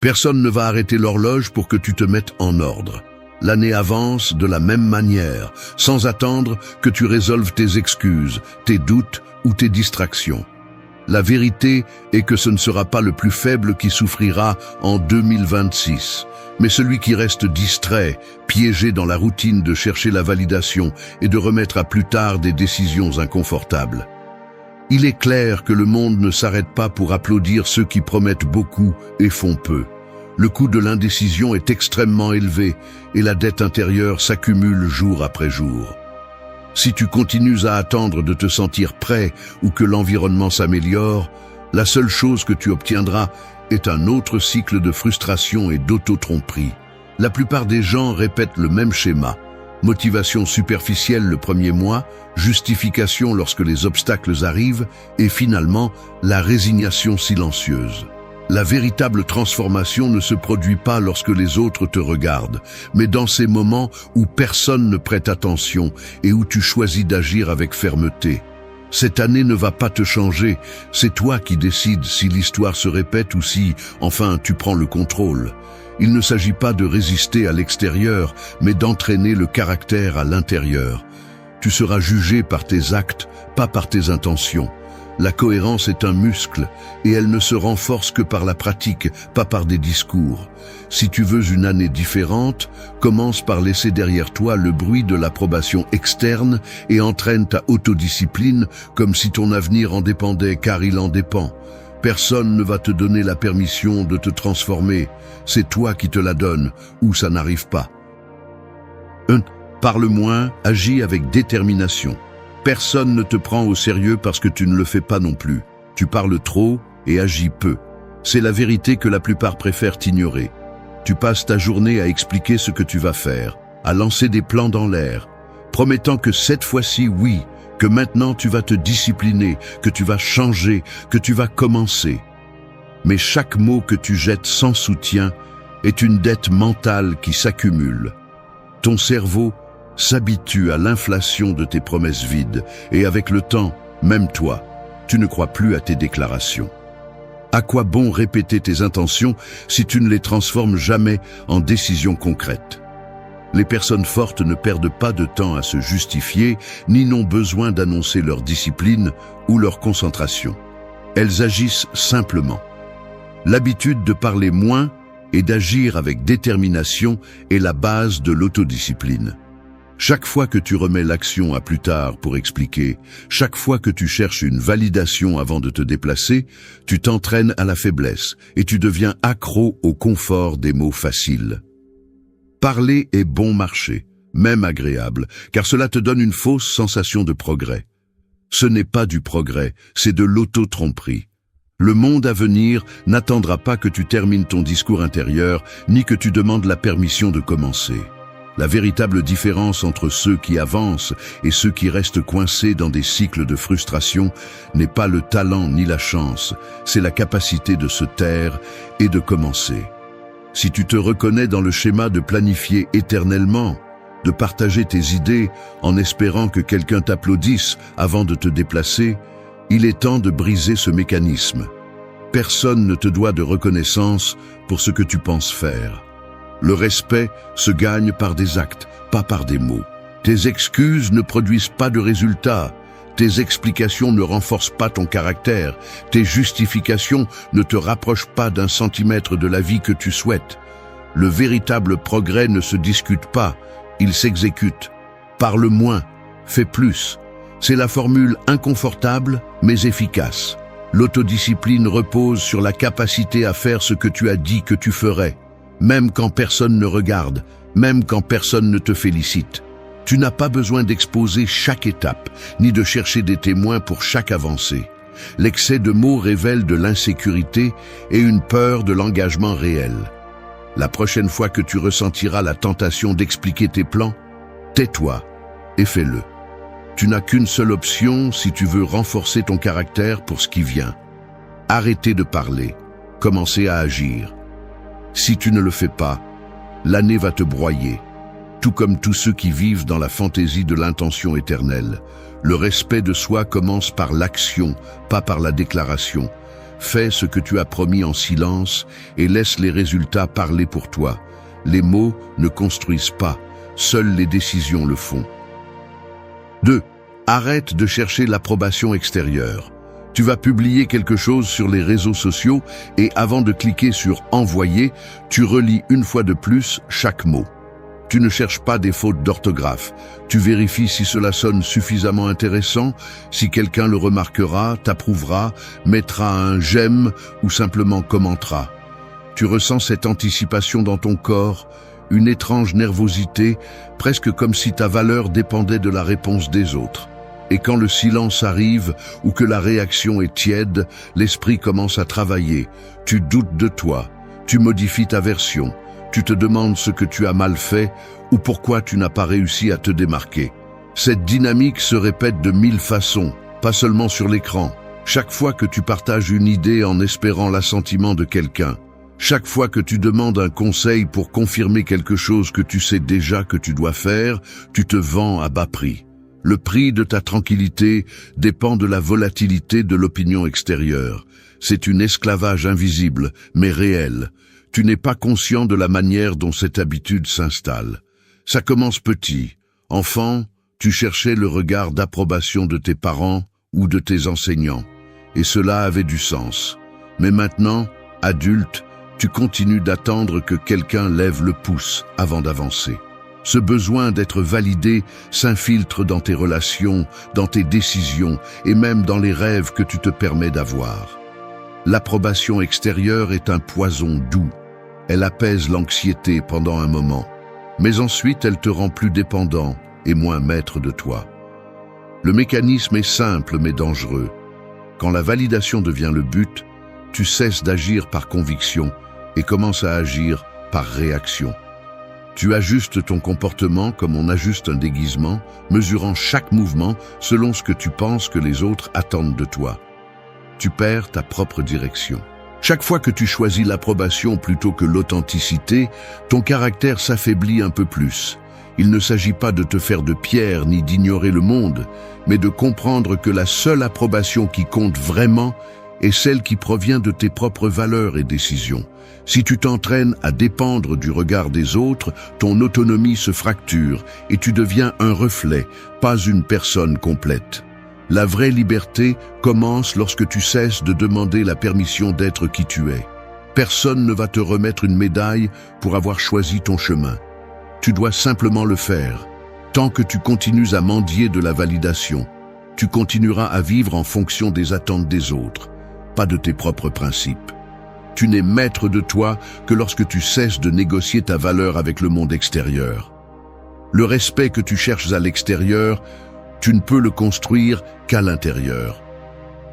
Personne ne va arrêter l'horloge pour que tu te mettes en ordre. L'année avance de la même manière, sans attendre que tu résolves tes excuses, tes doutes ou tes distractions. La vérité est que ce ne sera pas le plus faible qui souffrira en 2026, mais celui qui reste distrait, piégé dans la routine de chercher la validation et de remettre à plus tard des décisions inconfortables. Il est clair que le monde ne s'arrête pas pour applaudir ceux qui promettent beaucoup et font peu. Le coût de l'indécision est extrêmement élevé et la dette intérieure s'accumule jour après jour. Si tu continues à attendre de te sentir prêt ou que l'environnement s'améliore, la seule chose que tu obtiendras est un autre cycle de frustration et d'auto-tromperie. La plupart des gens répètent le même schéma. Motivation superficielle le premier mois, justification lorsque les obstacles arrivent et finalement la résignation silencieuse. La véritable transformation ne se produit pas lorsque les autres te regardent, mais dans ces moments où personne ne prête attention et où tu choisis d'agir avec fermeté. Cette année ne va pas te changer, c'est toi qui décides si l'histoire se répète ou si, enfin, tu prends le contrôle. Il ne s'agit pas de résister à l'extérieur, mais d'entraîner le caractère à l'intérieur. Tu seras jugé par tes actes, pas par tes intentions. La cohérence est un muscle, et elle ne se renforce que par la pratique, pas par des discours. Si tu veux une année différente, commence par laisser derrière toi le bruit de l'approbation externe et entraîne ta autodiscipline comme si ton avenir en dépendait, car il en dépend. Personne ne va te donner la permission de te transformer. C'est toi qui te la donnes, ou ça n'arrive pas. 1. Parle moins, agis avec détermination. Personne ne te prend au sérieux parce que tu ne le fais pas non plus. Tu parles trop et agis peu. C'est la vérité que la plupart préfèrent ignorer. Tu passes ta journée à expliquer ce que tu vas faire, à lancer des plans dans l'air, promettant que cette fois-ci, oui, que maintenant tu vas te discipliner, que tu vas changer, que tu vas commencer. Mais chaque mot que tu jettes sans soutien est une dette mentale qui s'accumule. Ton cerveau s'habitue à l'inflation de tes promesses vides, et avec le temps, même toi, tu ne crois plus à tes déclarations. À quoi bon répéter tes intentions si tu ne les transformes jamais en décisions concrètes? Les personnes fortes ne perdent pas de temps à se justifier, ni n'ont besoin d'annoncer leur discipline ou leur concentration. Elles agissent simplement. L'habitude de parler moins et d'agir avec détermination est la base de l'autodiscipline. Chaque fois que tu remets l'action à plus tard pour expliquer, chaque fois que tu cherches une validation avant de te déplacer, tu t'entraînes à la faiblesse et tu deviens accro au confort des mots faciles. Parler est bon marché, même agréable, car cela te donne une fausse sensation de progrès. Ce n'est pas du progrès, c'est de l'auto-tromperie. Le monde à venir n'attendra pas que tu termines ton discours intérieur, ni que tu demandes la permission de commencer. La véritable différence entre ceux qui avancent et ceux qui restent coincés dans des cycles de frustration n'est pas le talent ni la chance, c'est la capacité de se taire et de commencer. Si tu te reconnais dans le schéma de planifier éternellement, de partager tes idées en espérant que quelqu'un t'applaudisse avant de te déplacer, il est temps de briser ce mécanisme. Personne ne te doit de reconnaissance pour ce que tu penses faire. Le respect se gagne par des actes, pas par des mots. Tes excuses ne produisent pas de résultats. Tes explications ne renforcent pas ton caractère. Tes justifications ne te rapprochent pas d'un centimètre de la vie que tu souhaites. Le véritable progrès ne se discute pas, il s'exécute. Parle moins, fais plus. C'est la formule inconfortable, mais efficace. L'autodiscipline repose sur la capacité à faire ce que tu as dit que tu ferais. Même quand personne ne regarde, même quand personne ne te félicite. Tu n'as pas besoin d'exposer chaque étape, ni de chercher des témoins pour chaque avancée. L'excès de mots révèle de l'insécurité et une peur de l'engagement réel. La prochaine fois que tu ressentiras la tentation d'expliquer tes plans, tais-toi et fais-le. Tu n'as qu'une seule option si tu veux renforcer ton caractère pour ce qui vient. Arrêtez de parler, commencez à agir. Si tu ne le fais pas, l'année va te broyer, tout comme tous ceux qui vivent dans la fantaisie de l'intention éternelle. Le respect de soi commence par l'action, pas par la déclaration. Fais ce que tu as promis en silence et laisse les résultats parler pour toi. Les mots ne construisent pas, seules les décisions le font. 2. Arrête de chercher l'approbation extérieure. Tu vas publier quelque chose sur les réseaux sociaux et avant de cliquer sur « Envoyer », tu relis une fois de plus chaque mot. Tu ne cherches pas des fautes d'orthographe. Tu vérifies si cela sonne suffisamment intéressant, si quelqu'un le remarquera, t'approuvera, mettra un « j'aime » ou simplement commentera. Tu ressens cette anticipation dans ton corps, une étrange nervosité, presque comme si ta valeur dépendait de la réponse des autres. Et quand le silence arrive ou que la réaction est tiède, l'esprit commence à travailler. Tu doutes de toi, tu modifies ta version, tu te demandes ce que tu as mal fait ou pourquoi tu n'as pas réussi à te démarquer. Cette dynamique se répète de 1000 façons, pas seulement sur l'écran. Chaque fois que tu partages une idée en espérant l'assentiment de quelqu'un, chaque fois que tu demandes un conseil pour confirmer quelque chose que tu sais déjà que tu dois faire, tu te vends à bas prix. Le prix de ta tranquillité dépend de la volatilité de l'opinion extérieure. C'est un esclavage invisible, mais réel. Tu n'es pas conscient de la manière dont cette habitude s'installe. Ça commence petit. Enfant, tu cherchais le regard d'approbation de tes parents ou de tes enseignants. Et cela avait du sens. Mais maintenant, adulte, tu continues d'attendre que quelqu'un lève le pouce avant d'avancer. Ce besoin d'être validé s'infiltre dans tes relations, dans tes décisions et même dans les rêves que tu te permets d'avoir. L'approbation extérieure est un poison doux. Elle apaise l'anxiété pendant un moment, mais ensuite elle te rend plus dépendant et moins maître de toi. Le mécanisme est simple mais dangereux. Quand la validation devient le but, tu cesses d'agir par conviction et commences à agir par réaction. Tu ajustes ton comportement comme on ajuste un déguisement, mesurant chaque mouvement selon ce que tu penses que les autres attendent de toi. Tu perds ta propre direction. Chaque fois que tu choisis l'approbation plutôt que l'authenticité, ton caractère s'affaiblit un peu plus. Il ne s'agit pas de te faire de pierre ni d'ignorer le monde, mais de comprendre que la seule approbation qui compte vraiment est celle qui provient de tes propres valeurs et décisions. Si tu t'entraînes à dépendre du regard des autres, ton autonomie se fracture et tu deviens un reflet, pas une personne complète. La vraie liberté commence lorsque tu cesses de demander la permission d'être qui tu es. Personne ne va te remettre une médaille pour avoir choisi ton chemin. Tu dois simplement le faire. Tant que tu continues à mendier de la validation, tu continueras à vivre en fonction des attentes des autres, pas de tes propres principes. Tu n'es maître de toi que lorsque tu cesses de négocier ta valeur avec le monde extérieur. Le respect que tu cherches à l'extérieur, tu ne peux le construire qu'à l'intérieur.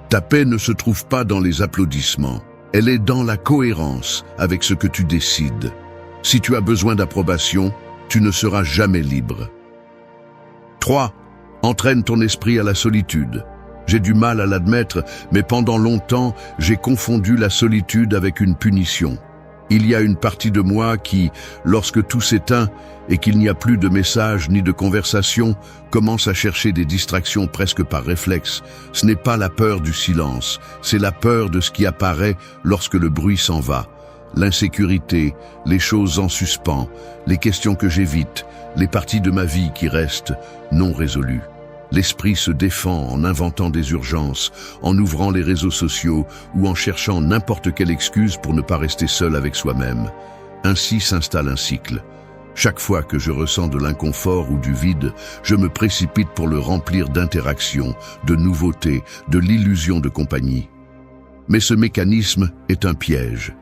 Ta paix ne se trouve pas dans les applaudissements, elle est dans la cohérence avec ce que tu décides. Si tu as besoin d'approbation, tu ne seras jamais libre. 3. Entraîne ton esprit à la solitude. J'ai du mal à l'admettre, mais pendant longtemps, j'ai confondu la solitude avec une punition. Il y a une partie de moi qui, lorsque tout s'éteint et qu'il n'y a plus de messages ni de conversations, commence à chercher des distractions presque par réflexe. Ce n'est pas la peur du silence, c'est la peur de ce qui apparaît lorsque le bruit s'en va. L'insécurité, les choses en suspens, les questions que j'évite, les parties de ma vie qui restent non résolues. L'esprit se défend en inventant des urgences, en ouvrant les réseaux sociaux ou en cherchant n'importe quelle excuse pour ne pas rester seul avec soi-même. Ainsi s'installe un cycle. Chaque fois que je ressens de l'inconfort ou du vide, je me précipite pour le remplir d'interactions, de nouveautés, de l'illusion de compagnie. Mais ce mécanisme est un piège.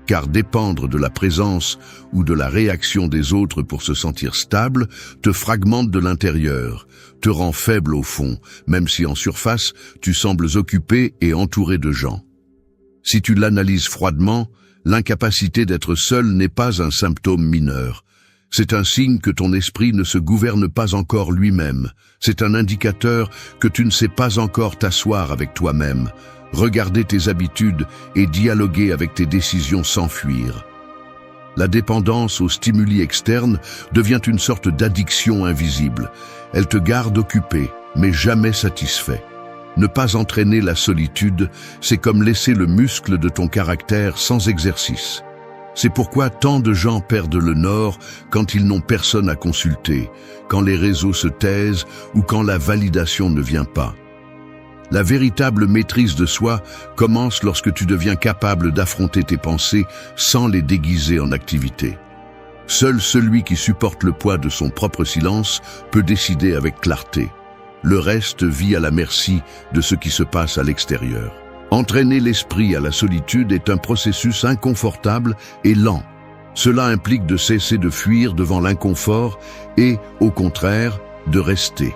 Car dépendre de la présence ou de la réaction des autres pour se sentir stable te fragmente de l'intérieur, te rend faible au fond, même si en surface, tu sembles occupé et entouré de gens. Si tu l'analyses froidement, l'incapacité d'être seul n'est pas un symptôme mineur. C'est un signe que ton esprit ne se gouverne pas encore lui-même. C'est un indicateur que tu ne sais pas encore t'asseoir avec toi-même, regarder tes habitudes et dialoguer avec tes décisions sans fuir. La dépendance aux stimuli externes devient une sorte d'addiction invisible. Elle te garde occupé, mais jamais satisfait. Ne pas entraîner la solitude, c'est comme laisser le muscle de ton caractère sans exercice. C'est pourquoi tant de gens perdent le nord quand ils n'ont personne à consulter, quand les réseaux se taisent ou quand la validation ne vient pas. La véritable maîtrise de soi commence lorsque tu deviens capable d'affronter tes pensées sans les déguiser en activité. Seul celui qui supporte le poids de son propre silence peut décider avec clarté. Le reste vit à la merci de ce qui se passe à l'extérieur. Entraîner l'esprit à la solitude est un processus inconfortable et lent. Cela implique de cesser de fuir devant l'inconfort et, au contraire, de rester.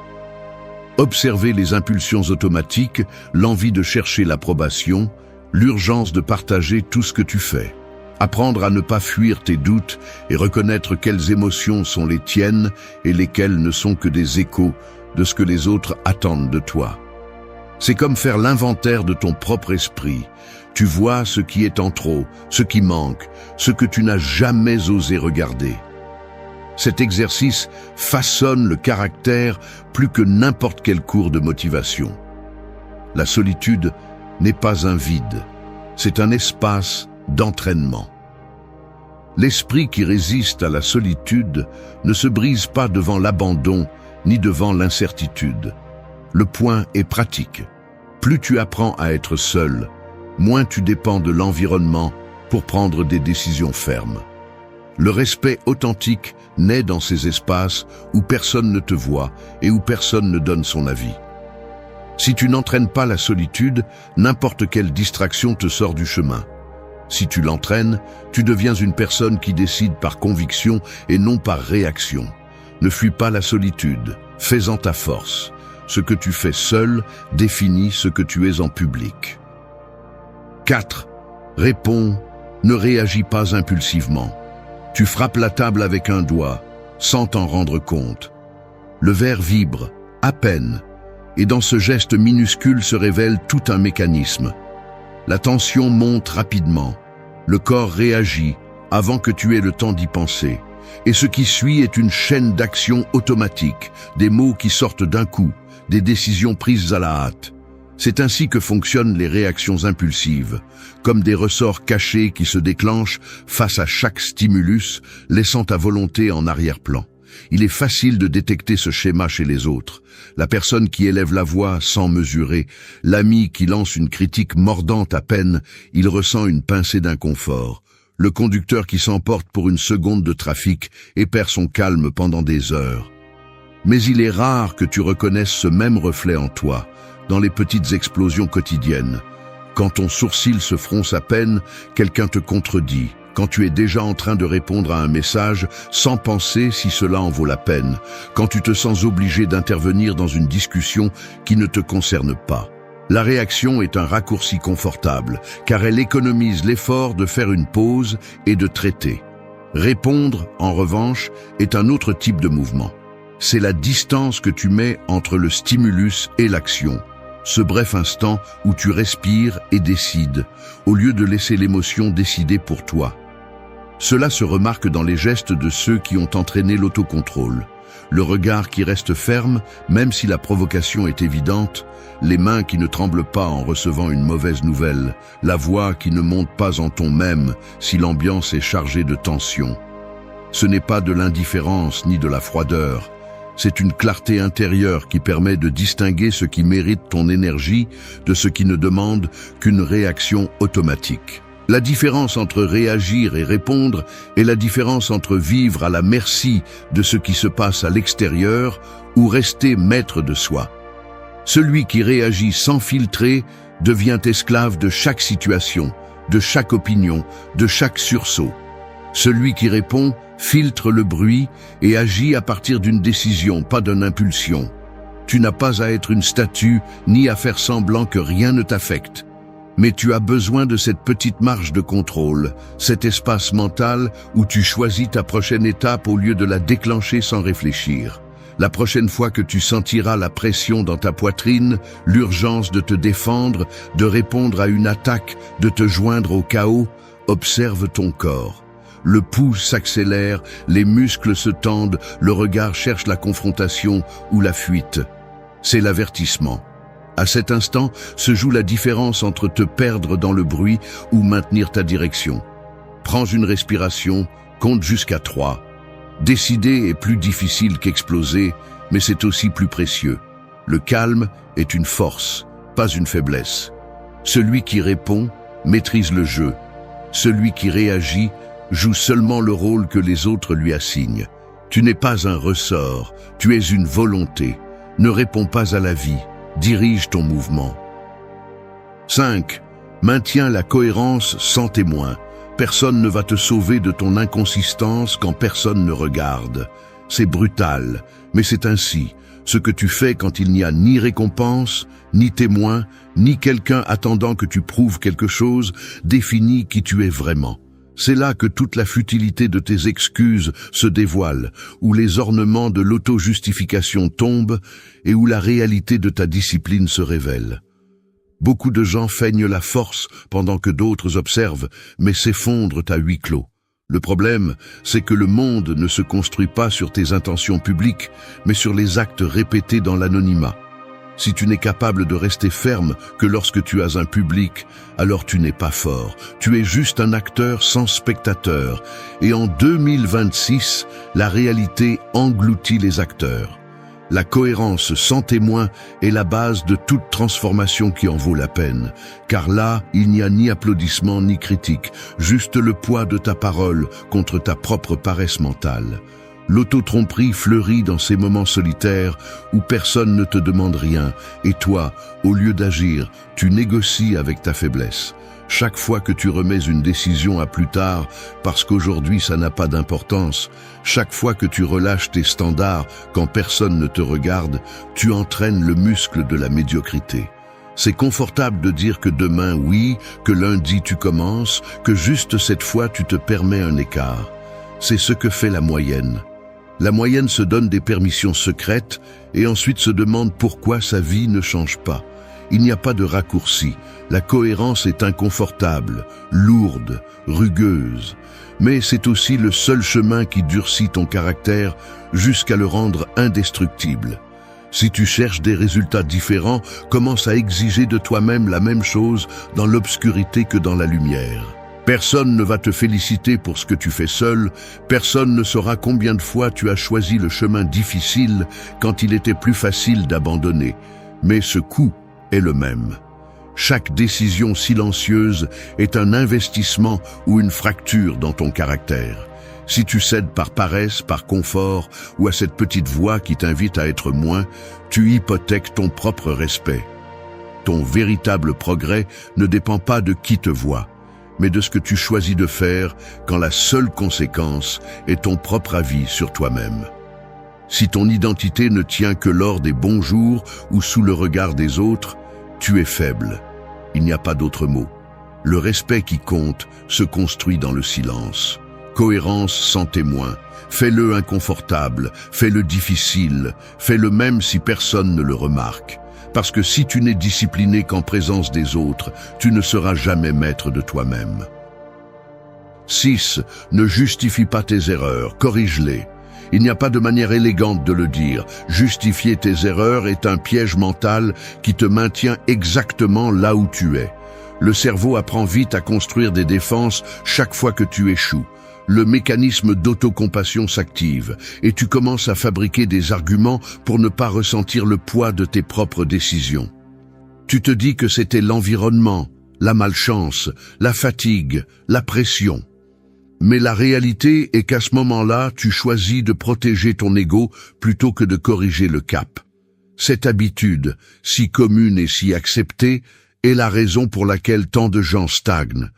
Observer les impulsions automatiques, l'envie de chercher l'approbation, l'urgence de partager tout ce que tu fais. Apprendre à ne pas fuir tes doutes et reconnaître quelles émotions sont les tiennes et lesquelles ne sont que des échos de ce que les autres attendent de toi. C'est comme faire l'inventaire de ton propre esprit. Tu vois ce qui est en trop, ce qui manque, ce que tu n'as jamais osé regarder. Cet exercice façonne le caractère plus que n'importe quel cours de motivation. La solitude n'est pas un vide, c'est un espace d'entraînement. L'esprit qui résiste à la solitude ne se brise pas devant l'abandon ni devant l'incertitude. Le point est pratique. Plus tu apprends à être seul, moins tu dépends de l'environnement pour prendre des décisions fermes. Le respect authentique naît dans ces espaces où personne ne te voit et où personne ne donne son avis. Si tu n'entraînes pas la solitude, n'importe quelle distraction te sort du chemin. Si tu l'entraînes, tu deviens une personne qui décide par conviction et non par réaction. Ne fuis pas la solitude, fais-en ta force. Ce que tu fais seul définit ce que tu es en public. 4. Réponds, ne réagis pas impulsivement. Tu frappes la table avec un doigt, sans t'en rendre compte. Le verre vibre, à peine, et dans ce geste minuscule se révèle tout un mécanisme. La tension monte rapidement, le corps réagit avant que tu aies le temps d'y penser. Et ce qui suit est une chaîne d'actions automatiques, des mots qui sortent d'un coup, des décisions prises à la hâte. C'est ainsi que fonctionnent les réactions impulsives, comme des ressorts cachés qui se déclenchent face à chaque stimulus, laissant ta volonté en arrière-plan. Il est facile de détecter ce schéma chez les autres. La personne qui élève la voix sans mesurer, l'ami qui lance une critique mordante à peine, il ressent une pincée d'inconfort. Le conducteur qui s'emporte pour une seconde de trafic et perd son calme pendant des heures. Mais il est rare que tu reconnaisses ce même reflet en toi, dans les petites explosions quotidiennes. Quand ton sourcil se fronce à peine, quelqu'un te contredit. Quand tu es déjà en train de répondre à un message sans penser si cela en vaut la peine. Quand tu te sens obligé d'intervenir dans une discussion qui ne te concerne pas. La réaction est un raccourci confortable, car elle économise l'effort de faire une pause et de traiter. Répondre, en revanche, est un autre type de mouvement. C'est la distance que tu mets entre le stimulus et l'action. Ce bref instant où tu respires et décides, au lieu de laisser l'émotion décider pour toi. Cela se remarque dans les gestes de ceux qui ont entraîné l'autocontrôle. Le regard qui reste ferme, même si la provocation est évidente, les mains qui ne tremblent pas en recevant une mauvaise nouvelle, la voix qui ne monte pas en ton même si l'ambiance est chargée de tension. Ce n'est pas de l'indifférence ni de la froideur, c'est une clarté intérieure qui permet de distinguer ce qui mérite ton énergie de ce qui ne demande qu'une réaction automatique. La différence entre réagir et répondre est la différence entre vivre à la merci de ce qui se passe à l'extérieur ou rester maître de soi. Celui qui réagit sans filtrer devient esclave de chaque situation, de chaque opinion, de chaque sursaut. Celui qui répond filtre le bruit et agit à partir d'une décision, pas d'une impulsion. Tu n'as pas à être une statue ni à faire semblant que rien ne t'affecte. Mais tu as besoin de cette petite marge de contrôle, cet espace mental où tu choisis ta prochaine étape au lieu de la déclencher sans réfléchir. La prochaine fois que tu sentiras la pression dans ta poitrine, l'urgence de te défendre, de répondre à une attaque, de te joindre au chaos, observe ton corps. Le pouls s'accélère, les muscles se tendent, le regard cherche la confrontation ou la fuite. C'est l'avertissement. À cet instant se joue la différence entre te perdre dans le bruit ou maintenir ta direction. Prends une respiration, compte jusqu'à 3. Décider est plus difficile qu'exploser, mais c'est aussi plus précieux. Le calme est une force, pas une faiblesse. Celui qui répond maîtrise le jeu. Celui qui réagit joue seulement le rôle que les autres lui assignent. Tu n'es pas un ressort, tu es une volonté. Ne réponds pas à la vie, dirige ton mouvement. 5. Maintiens la cohérence sans témoin. Personne ne va te sauver de ton inconsistance quand personne ne regarde. C'est brutal, mais c'est ainsi. Ce que tu fais quand il n'y a ni récompense, ni témoin, ni quelqu'un attendant que tu prouves quelque chose, définit qui tu es vraiment. C'est là que toute la futilité de tes excuses se dévoile, où les ornements de l'auto-justification tombent et où la réalité de ta discipline se révèle. Beaucoup de gens feignent la force pendant que d'autres observent, mais s'effondrent à huis clos. Le problème, c'est que le monde ne se construit pas sur tes intentions publiques, mais sur les actes répétés dans l'anonymat. Si tu n'es capable de rester ferme que lorsque tu as un public, alors tu n'es pas fort. Tu es juste un acteur sans spectateur. Et en 2026, la réalité engloutit les acteurs. La cohérence sans témoin est la base de toute transformation qui en vaut la peine. Car là, il n'y a ni applaudissement ni critique, juste le poids de ta parole contre ta propre paresse mentale. L'auto-tromperie fleurit dans ces moments solitaires où personne ne te demande rien, et toi, au lieu d'agir, tu négocies avec ta faiblesse. Chaque fois que tu remets une décision à plus tard, parce qu'aujourd'hui ça n'a pas d'importance, chaque fois que tu relâches tes standards quand personne ne te regarde, tu entraînes le muscle de la médiocrité. C'est confortable de dire que demain oui, que lundi tu commences, que juste cette fois tu te permets un écart. C'est ce que fait la moyenne. La moyenne se donne des permissions secrètes et ensuite se demande pourquoi sa vie ne change pas. Il n'y a pas de raccourci. La cohérence est inconfortable, lourde, rugueuse. Mais c'est aussi le seul chemin qui durcit ton caractère jusqu'à le rendre indestructible. Si tu cherches des résultats différents, commence à exiger de toi-même la même chose dans l'obscurité que dans la lumière. Personne ne va te féliciter pour ce que tu fais seul, personne ne saura combien de fois tu as choisi le chemin difficile quand il était plus facile d'abandonner. Mais ce coût est le même. Chaque décision silencieuse est un investissement ou une fracture dans ton caractère. Si tu cèdes par paresse, par confort ou à cette petite voix qui t'invite à être moins, tu hypothèques ton propre respect. Ton véritable progrès ne dépend pas de qui te voit, mais de ce que tu choisis de faire quand la seule conséquence est ton propre avis sur toi-même. Si ton identité ne tient que lors des bons jours ou sous le regard des autres, tu es faible. Il n'y a pas d'autre mot. Le respect qui compte se construit dans le silence. Cohérence sans témoin. Fais-le inconfortable, fais-le difficile, fais-le même si personne ne le remarque. Parce que si tu n'es discipliné qu'en présence des autres, tu ne seras jamais maître de toi-même. 6. Ne justifie pas tes erreurs, corrige-les. Il n'y a pas de manière élégante de le dire. Justifier tes erreurs est un piège mental qui te maintient exactement là où tu es. Le cerveau apprend vite à construire des défenses chaque fois que tu échoues. Le mécanisme d'autocompassion s'active et tu commences à fabriquer des arguments pour ne pas ressentir le poids de tes propres décisions. Tu te dis que c'était l'environnement, la malchance, la fatigue, la pression. Mais la réalité est qu'à ce moment-là, tu choisis de protéger ton ego plutôt que de corriger le cap. Cette habitude, si commune et si acceptée, est la raison pour laquelle tant de gens stagnent.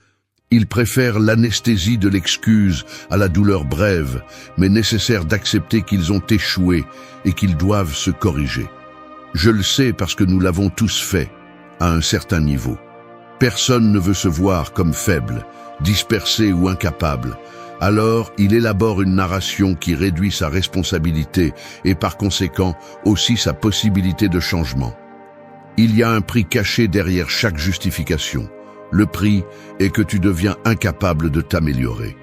Ils préfèrent l'anesthésie de l'excuse à la douleur brève, mais nécessaire d'accepter qu'ils ont échoué et qu'ils doivent se corriger. Je le sais parce que nous l'avons tous fait, à un certain niveau. Personne ne veut se voir comme faible, dispersé ou incapable. Alors, il élabore une narration qui réduit sa responsabilité et par conséquent aussi sa possibilité de changement. Il y a un prix caché derrière chaque justification. Le prix est que tu deviens incapable de t'améliorer.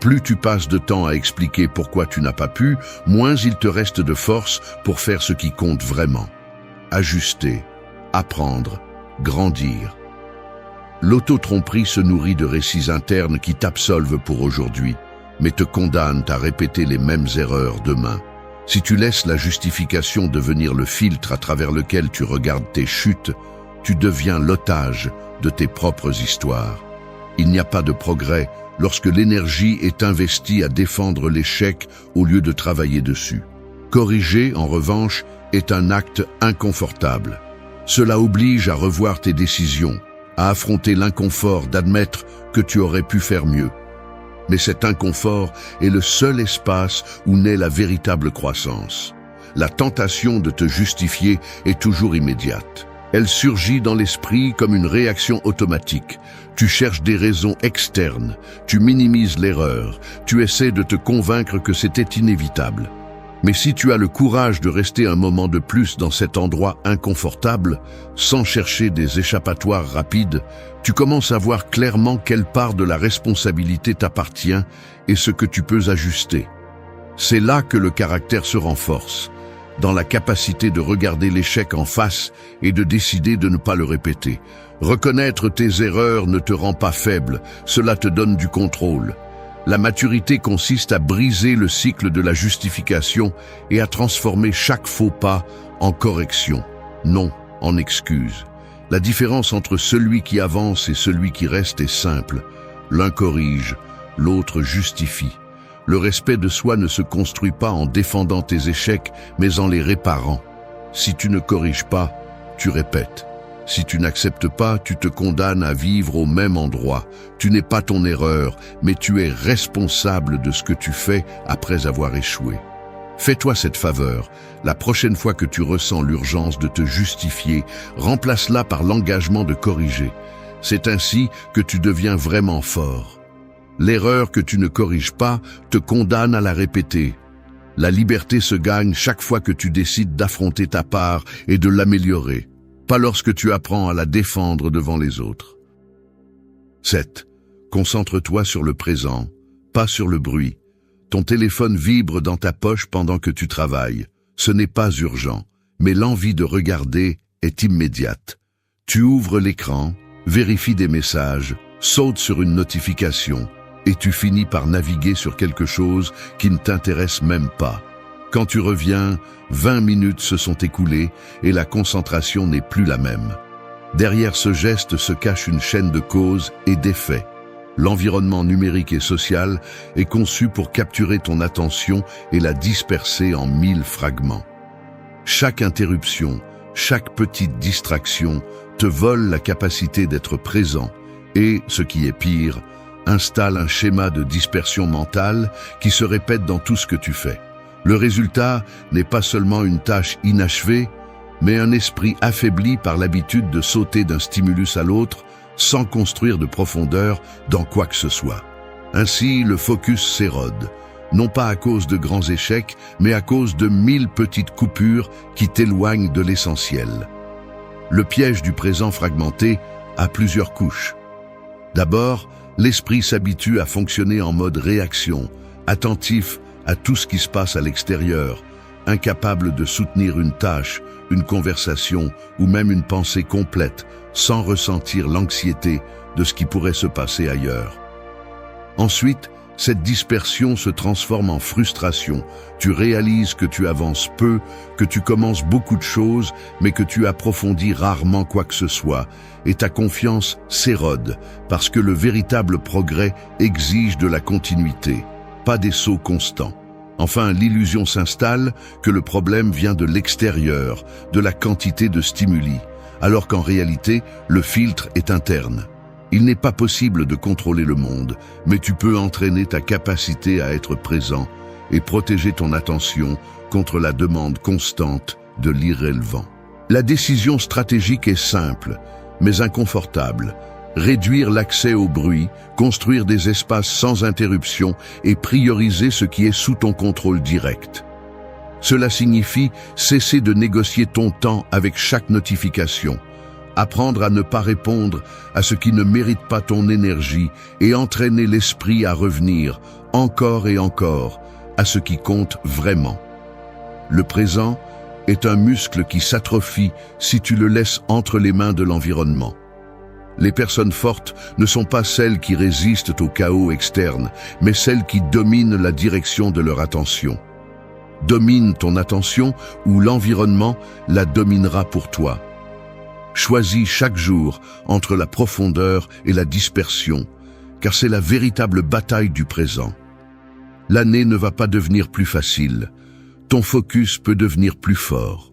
Plus tu passes de temps à expliquer pourquoi tu n'as pas pu, moins il te reste de force pour faire ce qui compte vraiment. Ajuster, apprendre, grandir. L'auto-tromperie se nourrit de récits internes qui t'absolvent pour aujourd'hui, mais te condamnent à répéter les mêmes erreurs demain. Si tu laisses la justification devenir le filtre à travers lequel tu regardes tes chutes, tu deviens l'otage de tes propres histoires. Il n'y a pas de progrès lorsque l'énergie est investie à défendre l'échec au lieu de travailler dessus. Corriger, en revanche, est un acte inconfortable. Cela oblige à revoir tes décisions, à affronter l'inconfort d'admettre que tu aurais pu faire mieux. Mais cet inconfort est le seul espace où naît la véritable croissance. La tentation de te justifier est toujours immédiate. Elle surgit dans l'esprit comme une réaction automatique. Tu cherches des raisons externes, tu minimises l'erreur, tu essaies de te convaincre que c'était inévitable. Mais si tu as le courage de rester un moment de plus dans cet endroit inconfortable, sans chercher des échappatoires rapides, tu commences à voir clairement quelle part de la responsabilité t'appartient et ce que tu peux ajuster. C'est là que le caractère se renforce, dans la capacité de regarder l'échec en face et de décider de ne pas le répéter. Reconnaître tes erreurs ne te rend pas faible, cela te donne du contrôle. La maturité consiste à briser le cycle de la justification et à transformer chaque faux pas en correction, non en excuse. La différence entre celui qui avance et celui qui reste est simple. L'un corrige, l'autre justifie. Le respect de soi ne se construit pas en défendant tes échecs, mais en les réparant. Si tu ne corriges pas, tu répètes. Si tu n'acceptes pas, tu te condamnes à vivre au même endroit. Tu n'es pas ton erreur, mais tu es responsable de ce que tu fais après avoir échoué. Fais-toi cette faveur. La prochaine fois que tu ressens l'urgence de te justifier, remplace-la par l'engagement de corriger. C'est ainsi que tu deviens vraiment fort. L'erreur que tu ne corriges pas te condamne à la répéter. La liberté se gagne chaque fois que tu décides d'affronter ta part et de l'améliorer, pas lorsque tu apprends à la défendre devant les autres. 7. Concentre-toi sur le présent, pas sur le bruit. Ton téléphone vibre dans ta poche pendant que tu travailles. Ce n'est pas urgent, mais l'envie de regarder est immédiate. Tu ouvres l'écran, vérifies des messages, sautes sur une notification, et tu finis par naviguer sur quelque chose qui ne t'intéresse même pas. Quand tu reviens, 20 minutes se sont écoulées et la concentration n'est plus la même. Derrière ce geste se cache une chaîne de causes et d'effets. L'environnement numérique et social est conçu pour capturer ton attention et la disperser en 1000 fragments. Chaque interruption, chaque petite distraction te vole la capacité d'être présent et, ce qui est pire, installe un schéma de dispersion mentale qui se répète dans tout ce que tu fais. Le résultat n'est pas seulement une tâche inachevée, mais un esprit affaibli par l'habitude de sauter d'un stimulus à l'autre sans construire de profondeur dans quoi que ce soit. Ainsi, le focus s'érode, non pas à cause de grands échecs, mais à cause de 1000 petites coupures qui t'éloignent de l'essentiel. Le piège du présent fragmenté a plusieurs couches. D'abord, l'esprit s'habitue à fonctionner en mode réaction, attentif à tout ce qui se passe à l'extérieur, incapable de soutenir une tâche, une conversation ou même une pensée complète sans ressentir l'anxiété de ce qui pourrait se passer ailleurs. Ensuite, cette dispersion se transforme en frustration. Tu réalises que tu avances peu, que tu commences beaucoup de choses, mais que tu approfondis rarement quoi que ce soit, et ta confiance s'érode, parce que le véritable progrès exige de la continuité, pas des sauts constants. Enfin, l'illusion s'installe que le problème vient de l'extérieur, de la quantité de stimuli, alors qu'en réalité, le filtre est interne. Il n'est pas possible de contrôler le monde, mais tu peux entraîner ta capacité à être présent et protéger ton attention contre la demande constante de l'irrélevant. La décision stratégique est simple, mais inconfortable. Réduire l'accès au bruit, construire des espaces sans interruption et prioriser ce qui est sous ton contrôle direct. Cela signifie cesser de négocier ton temps avec chaque notification, apprendre à ne pas répondre à ce qui ne mérite pas ton énergie et entraîner l'esprit à revenir, encore et encore, à ce qui compte vraiment. Le présent est un muscle qui s'atrophie si tu le laisses entre les mains de l'environnement. Les personnes fortes ne sont pas celles qui résistent au chaos externe, mais celles qui dominent la direction de leur attention. Domine ton attention ou l'environnement la dominera pour toi. Choisis chaque jour entre la profondeur et la dispersion, car c'est la véritable bataille du présent. L'année ne va pas devenir plus facile. Ton focus peut devenir plus fort.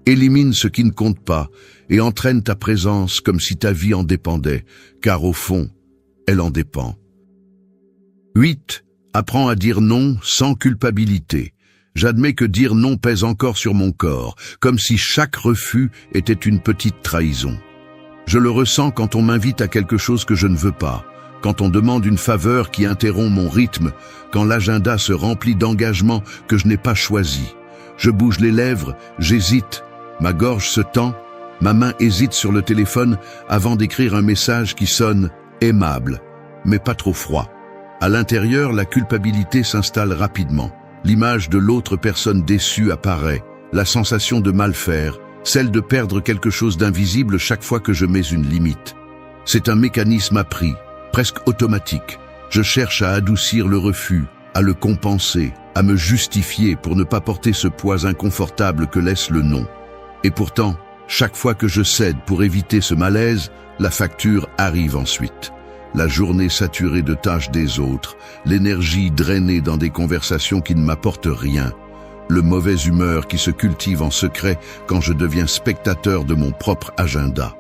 Élimine ce qui ne compte pas et entraîne ta présence comme si ta vie en dépendait, car au fond, elle en dépend. 8. Apprends à dire non sans culpabilité. J'admets que dire non pèse encore sur mon corps, comme si chaque refus était une petite trahison. Je le ressens quand on m'invite à quelque chose que je ne veux pas, quand on demande une faveur qui interrompt mon rythme, quand l'agenda se remplit d'engagements que je n'ai pas choisis. Je bouge les lèvres, j'hésite, ma gorge se tend, ma main hésite sur le téléphone avant d'écrire un message qui sonne aimable, mais pas trop froid. À l'intérieur, la culpabilité s'installe rapidement. L'image de l'autre personne déçue apparaît, la sensation de mal faire, celle de perdre quelque chose d'invisible chaque fois que je mets une limite. C'est un mécanisme appris, presque automatique. Je cherche à adoucir le refus, à le compenser, à me justifier pour ne pas porter ce poids inconfortable que laisse le non. Et pourtant, chaque fois que je cède pour éviter ce malaise, la facture arrive ensuite. La journée saturée de tâches des autres, l'énergie drainée dans des conversations qui ne m'apportent rien, le mauvaise humeur qui se cultive en secret quand je deviens spectateur de mon propre agenda.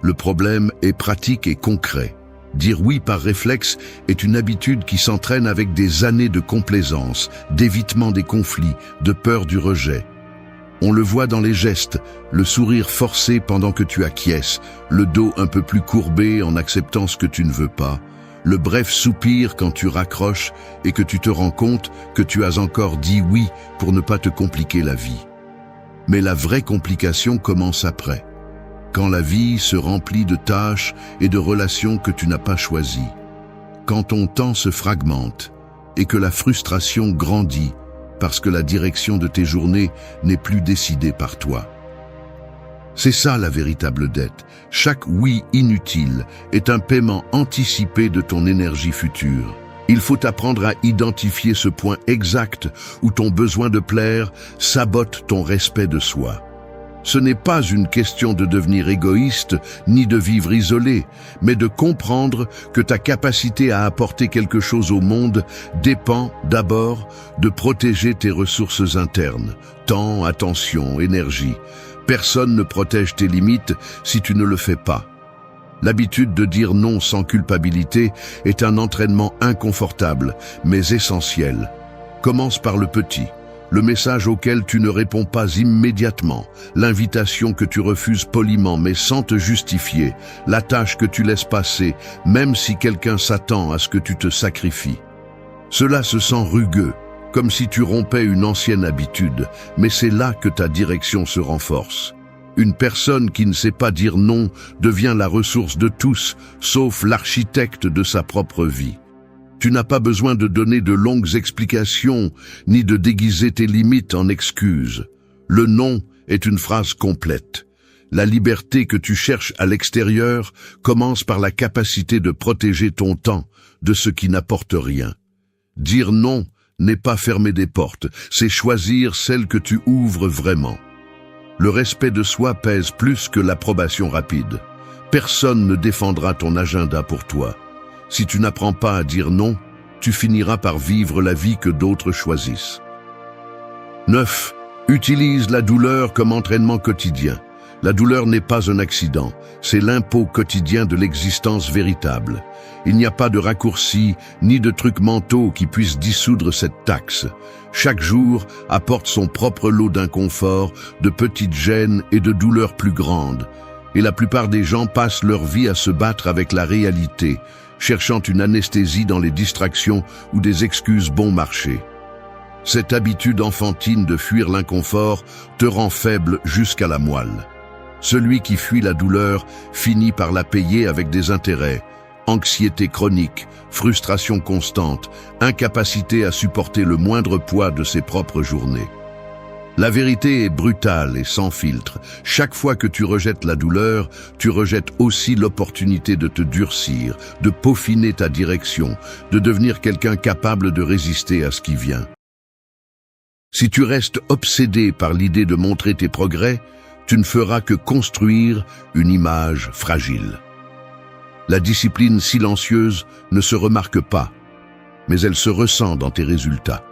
Le problème est pratique et concret. Dire oui par réflexe est une habitude qui s'entraîne avec des années de complaisance, d'évitement des conflits, de peur du rejet. On le voit dans les gestes, le sourire forcé pendant que tu acquiesces, le dos un peu plus courbé en acceptant ce que tu ne veux pas, le bref soupir quand tu raccroches et que tu te rends compte que tu as encore dit oui pour ne pas te compliquer la vie. Mais la vraie complication commence après, quand la vie se remplit de tâches et de relations que tu n'as pas choisies, quand ton temps se fragmente et que la frustration grandit, parce que la direction de tes journées n'est plus décidée par toi. C'est ça la véritable dette. Chaque oui inutile est un paiement anticipé de ton énergie future. Il faut apprendre à identifier ce point exact où ton besoin de plaire sabote ton respect de soi. Ce n'est pas une question de devenir égoïste ni de vivre isolé, mais de comprendre que ta capacité à apporter quelque chose au monde dépend d'abord de protéger tes ressources internes, temps, attention, énergie. Personne ne protège tes limites si tu ne le fais pas. L'habitude de dire non sans culpabilité est un entraînement inconfortable, mais essentiel. Commence par le petit. Le message auquel tu ne réponds pas immédiatement, l'invitation que tu refuses poliment mais sans te justifier, la tâche que tu laisses passer, même si quelqu'un s'attend à ce que tu te sacrifies. Cela se sent rugueux, comme si tu rompais une ancienne habitude, mais c'est là que ta direction se renforce. Une personne qui ne sait pas dire non devient la ressource de tous, sauf l'architecte de sa propre vie. Tu n'as pas besoin de donner de longues explications, ni de déguiser tes limites en excuses. Le non est une phrase complète. La liberté que tu cherches à l'extérieur commence par la capacité de protéger ton temps de ce qui n'apporte rien. Dire non n'est pas fermer des portes, c'est choisir celles que tu ouvres vraiment. Le respect de soi pèse plus que l'approbation rapide. Personne ne défendra ton agenda pour toi. Si tu n'apprends pas à dire non, tu finiras par vivre la vie que d'autres choisissent. 9. Utilise la douleur comme entraînement quotidien. La douleur n'est pas un accident, c'est l'impôt quotidien de l'existence véritable. Il n'y a pas de raccourci ni de trucs mentaux qui puissent dissoudre cette taxe. Chaque jour apporte son propre lot d'inconfort, de petites gênes et de douleurs plus grandes. Et la plupart des gens passent leur vie à se battre avec la réalité, cherchant une anesthésie dans les distractions ou des excuses bon marché. Cette habitude enfantine de fuir l'inconfort te rend faible jusqu'à la moelle. Celui qui fuit la douleur finit par la payer avec des intérêts, anxiété chronique, frustration constante, incapacité à supporter le moindre poids de ses propres journées. La vérité est brutale et sans filtre. Chaque fois que tu rejettes la douleur, tu rejettes aussi l'opportunité de te durcir, de peaufiner ta direction, de devenir quelqu'un capable de résister à ce qui vient. Si tu restes obsédé par l'idée de montrer tes progrès, tu ne feras que construire une image fragile. La discipline silencieuse ne se remarque pas, mais elle se ressent dans tes résultats.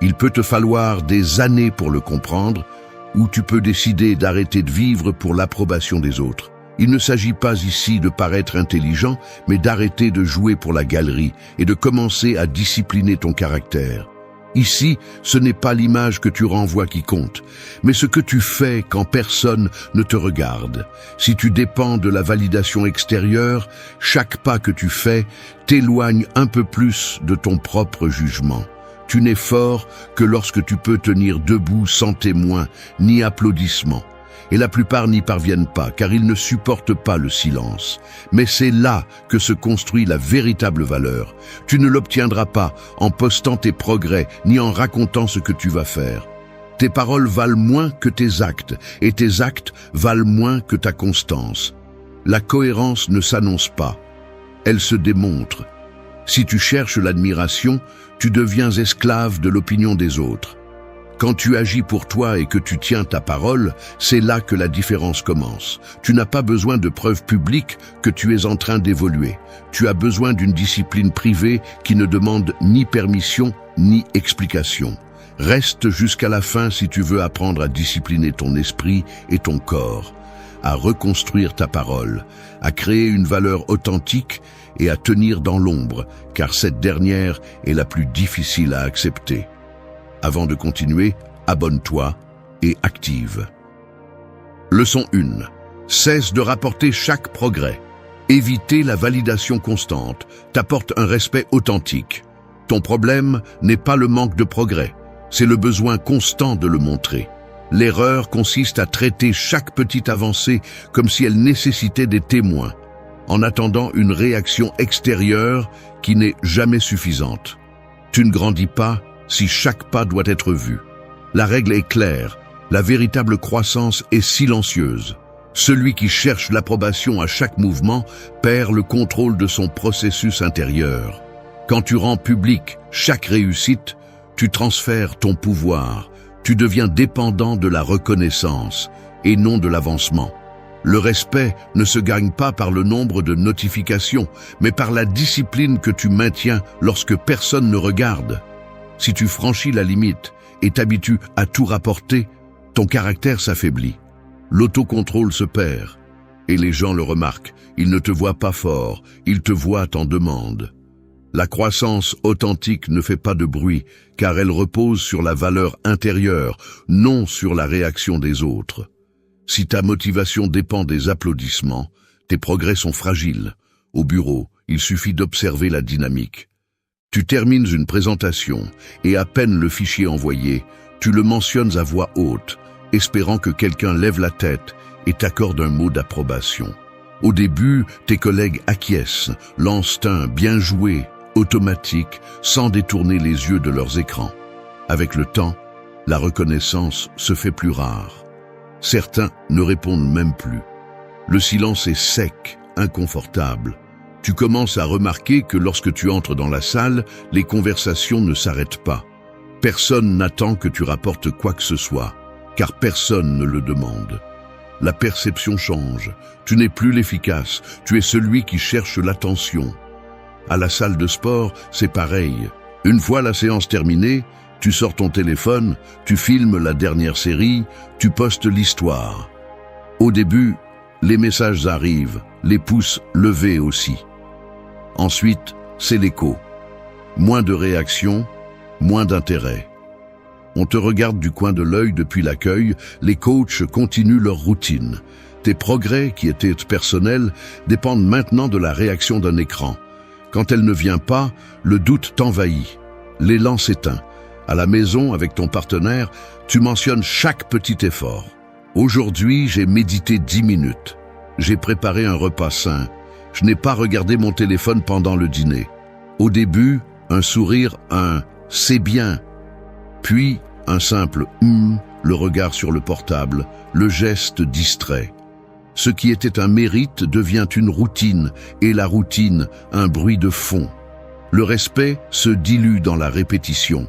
Il peut te falloir des années pour le comprendre, ou tu peux décider d'arrêter de vivre pour l'approbation des autres. Il ne s'agit pas ici de paraître intelligent, mais d'arrêter de jouer pour la galerie et de commencer à discipliner ton caractère. Ici, ce n'est pas l'image que tu renvoies qui compte, mais ce que tu fais quand personne ne te regarde. Si tu dépends de la validation extérieure, chaque pas que tu fais t'éloigne un peu plus de ton propre jugement. Tu n'es fort que lorsque tu peux tenir debout sans témoin ni applaudissements. Et la plupart n'y parviennent pas, car ils ne supportent pas le silence. Mais c'est là que se construit la véritable valeur. Tu ne l'obtiendras pas en postant tes progrès, ni en racontant ce que tu vas faire. Tes paroles valent moins que tes actes, et tes actes valent moins que ta constance. La cohérence ne s'annonce pas, elle se démontre. Si tu cherches l'admiration, tu deviens esclave de l'opinion des autres. Quand tu agis pour toi et que tu tiens ta parole, c'est là que la différence commence. Tu n'as pas besoin de preuves publiques que tu es en train d'évoluer. Tu as besoin d'une discipline privée qui ne demande ni permission ni explication. Reste jusqu'à la fin si tu veux apprendre à discipliner ton esprit et ton corps, à reconstruire ta parole, à créer une valeur authentique et à tenir dans l'ombre, car cette dernière est la plus difficile à accepter. Avant de continuer, abonne-toi et active. Leçon 1. Cesse de rapporter chaque progrès. Éviter la validation constante t'apporte un respect authentique. Ton problème n'est pas le manque de progrès, c'est le besoin constant de le montrer. L'erreur consiste à traiter chaque petite avancée comme si elle nécessitait des témoins, en attendant une réaction extérieure qui n'est jamais suffisante. Tu ne grandis pas si chaque pas doit être vu. La règle est claire, la véritable croissance est silencieuse. Celui qui cherche l'approbation à chaque mouvement perd le contrôle de son processus intérieur. Quand tu rends public chaque réussite, tu transfères ton pouvoir. Tu deviens dépendant de la reconnaissance et non de l'avancement. Le respect ne se gagne pas par le nombre de notifications, mais par la discipline que tu maintiens lorsque personne ne regarde. Si tu franchis la limite et t'habitues à tout rapporter, ton caractère s'affaiblit. L'autocontrôle se perd et les gens le remarquent. Ils ne te voient pas fort, ils te voient en demande. La croissance authentique ne fait pas de bruit, car elle repose sur la valeur intérieure, non sur la réaction des autres. Si ta motivation dépend des applaudissements, tes progrès sont fragiles. Au bureau, il suffit d'observer la dynamique. Tu termines une présentation, et à peine le fichier envoyé, tu le mentionnes à voix haute, espérant que quelqu'un lève la tête et t'accorde un mot d'approbation. Au début, tes collègues acquiescent, lancent un « bien joué » automatique, sans détourner les yeux de leurs écrans. Avec le temps, la reconnaissance se fait plus rare. Certains ne répondent même plus. Le silence est sec, inconfortable. Tu commences à remarquer que lorsque tu entres dans la salle, les conversations ne s'arrêtent pas. Personne n'attend que tu rapportes quoi que ce soit, car personne ne le demande. La perception change. Tu n'es plus l'efficace, tu es celui qui cherche l'attention. À la salle de sport, c'est pareil. Une fois la séance terminée, tu sors ton téléphone, tu filmes la dernière série, tu postes l'histoire. Au début, les messages arrivent, les pouces levés aussi. Ensuite, c'est l'écho. Moins de réactions, moins d'intérêt. On te regarde du coin de l'œil depuis l'accueil, les coachs continuent leur routine. Tes progrès, qui étaient personnels, dépendent maintenant de la réaction d'un écran. Quand elle ne vient pas, le doute t'envahit. L'élan s'éteint. À la maison, avec ton partenaire, tu mentionnes chaque petit effort. Aujourd'hui, j'ai médité 10 minutes. J'ai préparé un repas sain. Je n'ai pas regardé mon téléphone pendant le dîner. Au début, un sourire, un « c'est bien ». Puis, Un simple le regard sur le portable, le geste distrait. Ce qui était un mérite devient une routine, et la routine, un bruit de fond. Le respect se dilue dans la répétition.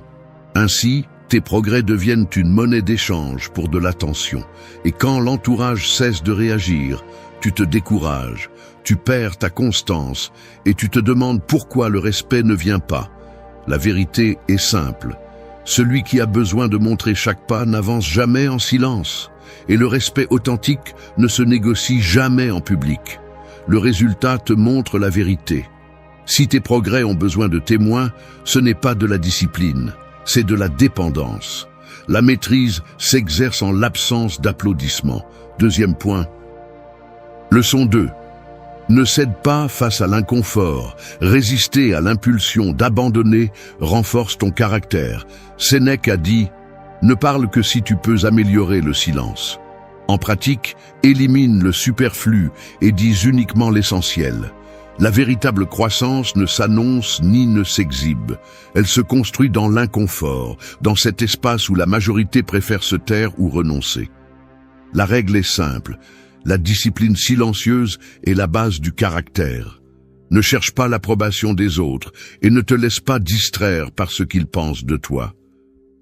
Ainsi, tes progrès deviennent une monnaie d'échange pour de l'attention. Et quand l'entourage cesse de réagir, tu te décourages, tu perds ta constance et tu te demandes pourquoi le respect ne vient pas. La vérité est simple. Celui qui a besoin de montrer chaque pas n'avance jamais en silence. Et le respect authentique ne se négocie jamais en public. Le résultat te montre la vérité. Si tes progrès ont besoin de témoins, ce n'est pas de la discipline, c'est de la dépendance. La maîtrise s'exerce en l'absence d'applaudissements. Deuxième point. Leçon 2. Ne cède pas face à l'inconfort. Résister à l'impulsion d'abandonner renforce ton caractère. Sénèque a dit « Ne parle que si tu peux améliorer le silence ». En pratique, élimine le superflu et dis uniquement l'essentiel. La véritable croissance ne s'annonce ni ne s'exhibe. Elle se construit dans l'inconfort, dans cet espace où la majorité préfère se taire ou renoncer. La règle est simple. La discipline silencieuse est la base du caractère. Ne cherche pas l'approbation des autres et ne te laisse pas distraire par ce qu'ils pensent de toi.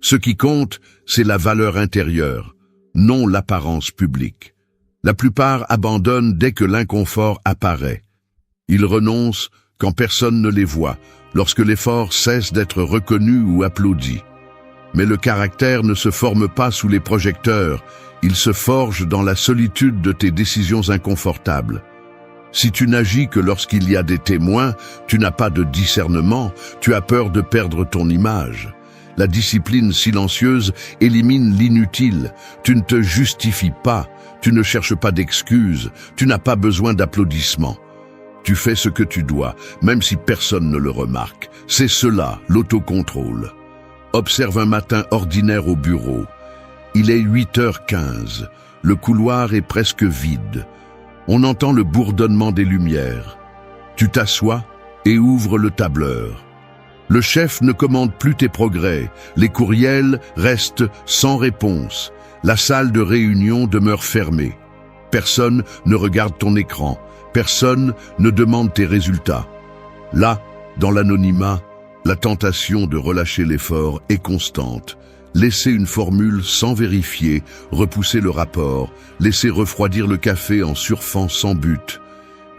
Ce qui compte, c'est la valeur intérieure, non l'apparence publique. La plupart abandonnent dès que l'inconfort apparaît. Ils renoncent quand personne ne les voit, lorsque l'effort cesse d'être reconnu ou applaudi. Mais le caractère ne se forme pas sous les projecteurs, il se forge dans la solitude de tes décisions inconfortables. Si tu n'agis que lorsqu'il y a des témoins, tu n'as pas de discernement, tu as peur de perdre ton image. La discipline silencieuse élimine l'inutile. Tu ne te justifies pas, tu ne cherches pas d'excuses, tu n'as pas besoin d'applaudissements. Tu fais ce que tu dois, même si personne ne le remarque. C'est cela, l'autocontrôle. Observe un matin ordinaire au bureau. Il est 8h15. Le couloir est presque vide. On entend le bourdonnement des lumières. Tu t'assois et ouvres le tableur. Le chef ne commande plus tes progrès. Les courriels restent sans réponse. La salle de réunion demeure fermée. Personne ne regarde ton écran. Personne ne demande tes résultats. Là, dans l'anonymat, la tentation de relâcher l'effort est constante. Laisser une formule sans vérifier, repousser le rapport, laisser refroidir le café en surfant sans but.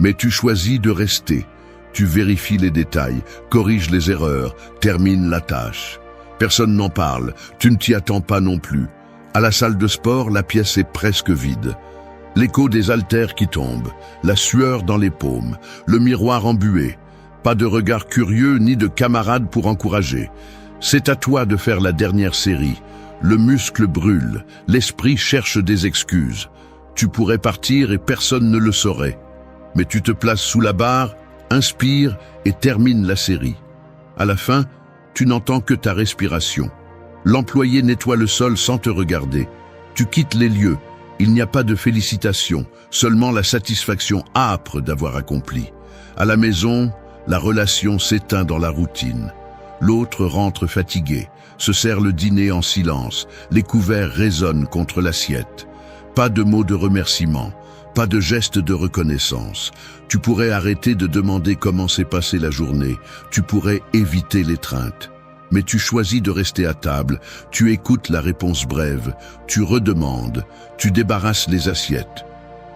Mais tu choisis de rester. Tu vérifies les détails, corriges les erreurs, termines la tâche. Personne n'en parle, tu ne t'y attends pas non plus. À la salle de sport, la pièce est presque vide. L'écho des haltères qui tombent, la sueur dans les paumes, le miroir embué. Pas de regard curieux ni de camarades pour encourager. C'est à toi de faire la dernière série. Le muscle brûle, l'esprit cherche des excuses. Tu pourrais partir et personne ne le saurait. Mais tu te places sous la barre, inspire et termine la série. À la fin, tu n'entends que ta respiration. L'employé nettoie le sol sans te regarder. Tu quittes les lieux. Il n'y a pas de félicitations, seulement la satisfaction âpre d'avoir accompli. À la maison, la relation s'éteint dans la routine. L'autre rentre fatigué, se sert le dîner en silence, les couverts résonnent contre l'assiette. Pas de mots de remerciement, pas de geste de reconnaissance. Tu pourrais arrêter de demander comment s'est passée la journée, tu pourrais éviter l'étreinte. Mais tu choisis de rester à table, tu écoutes la réponse brève, tu redemandes, tu débarrasses les assiettes.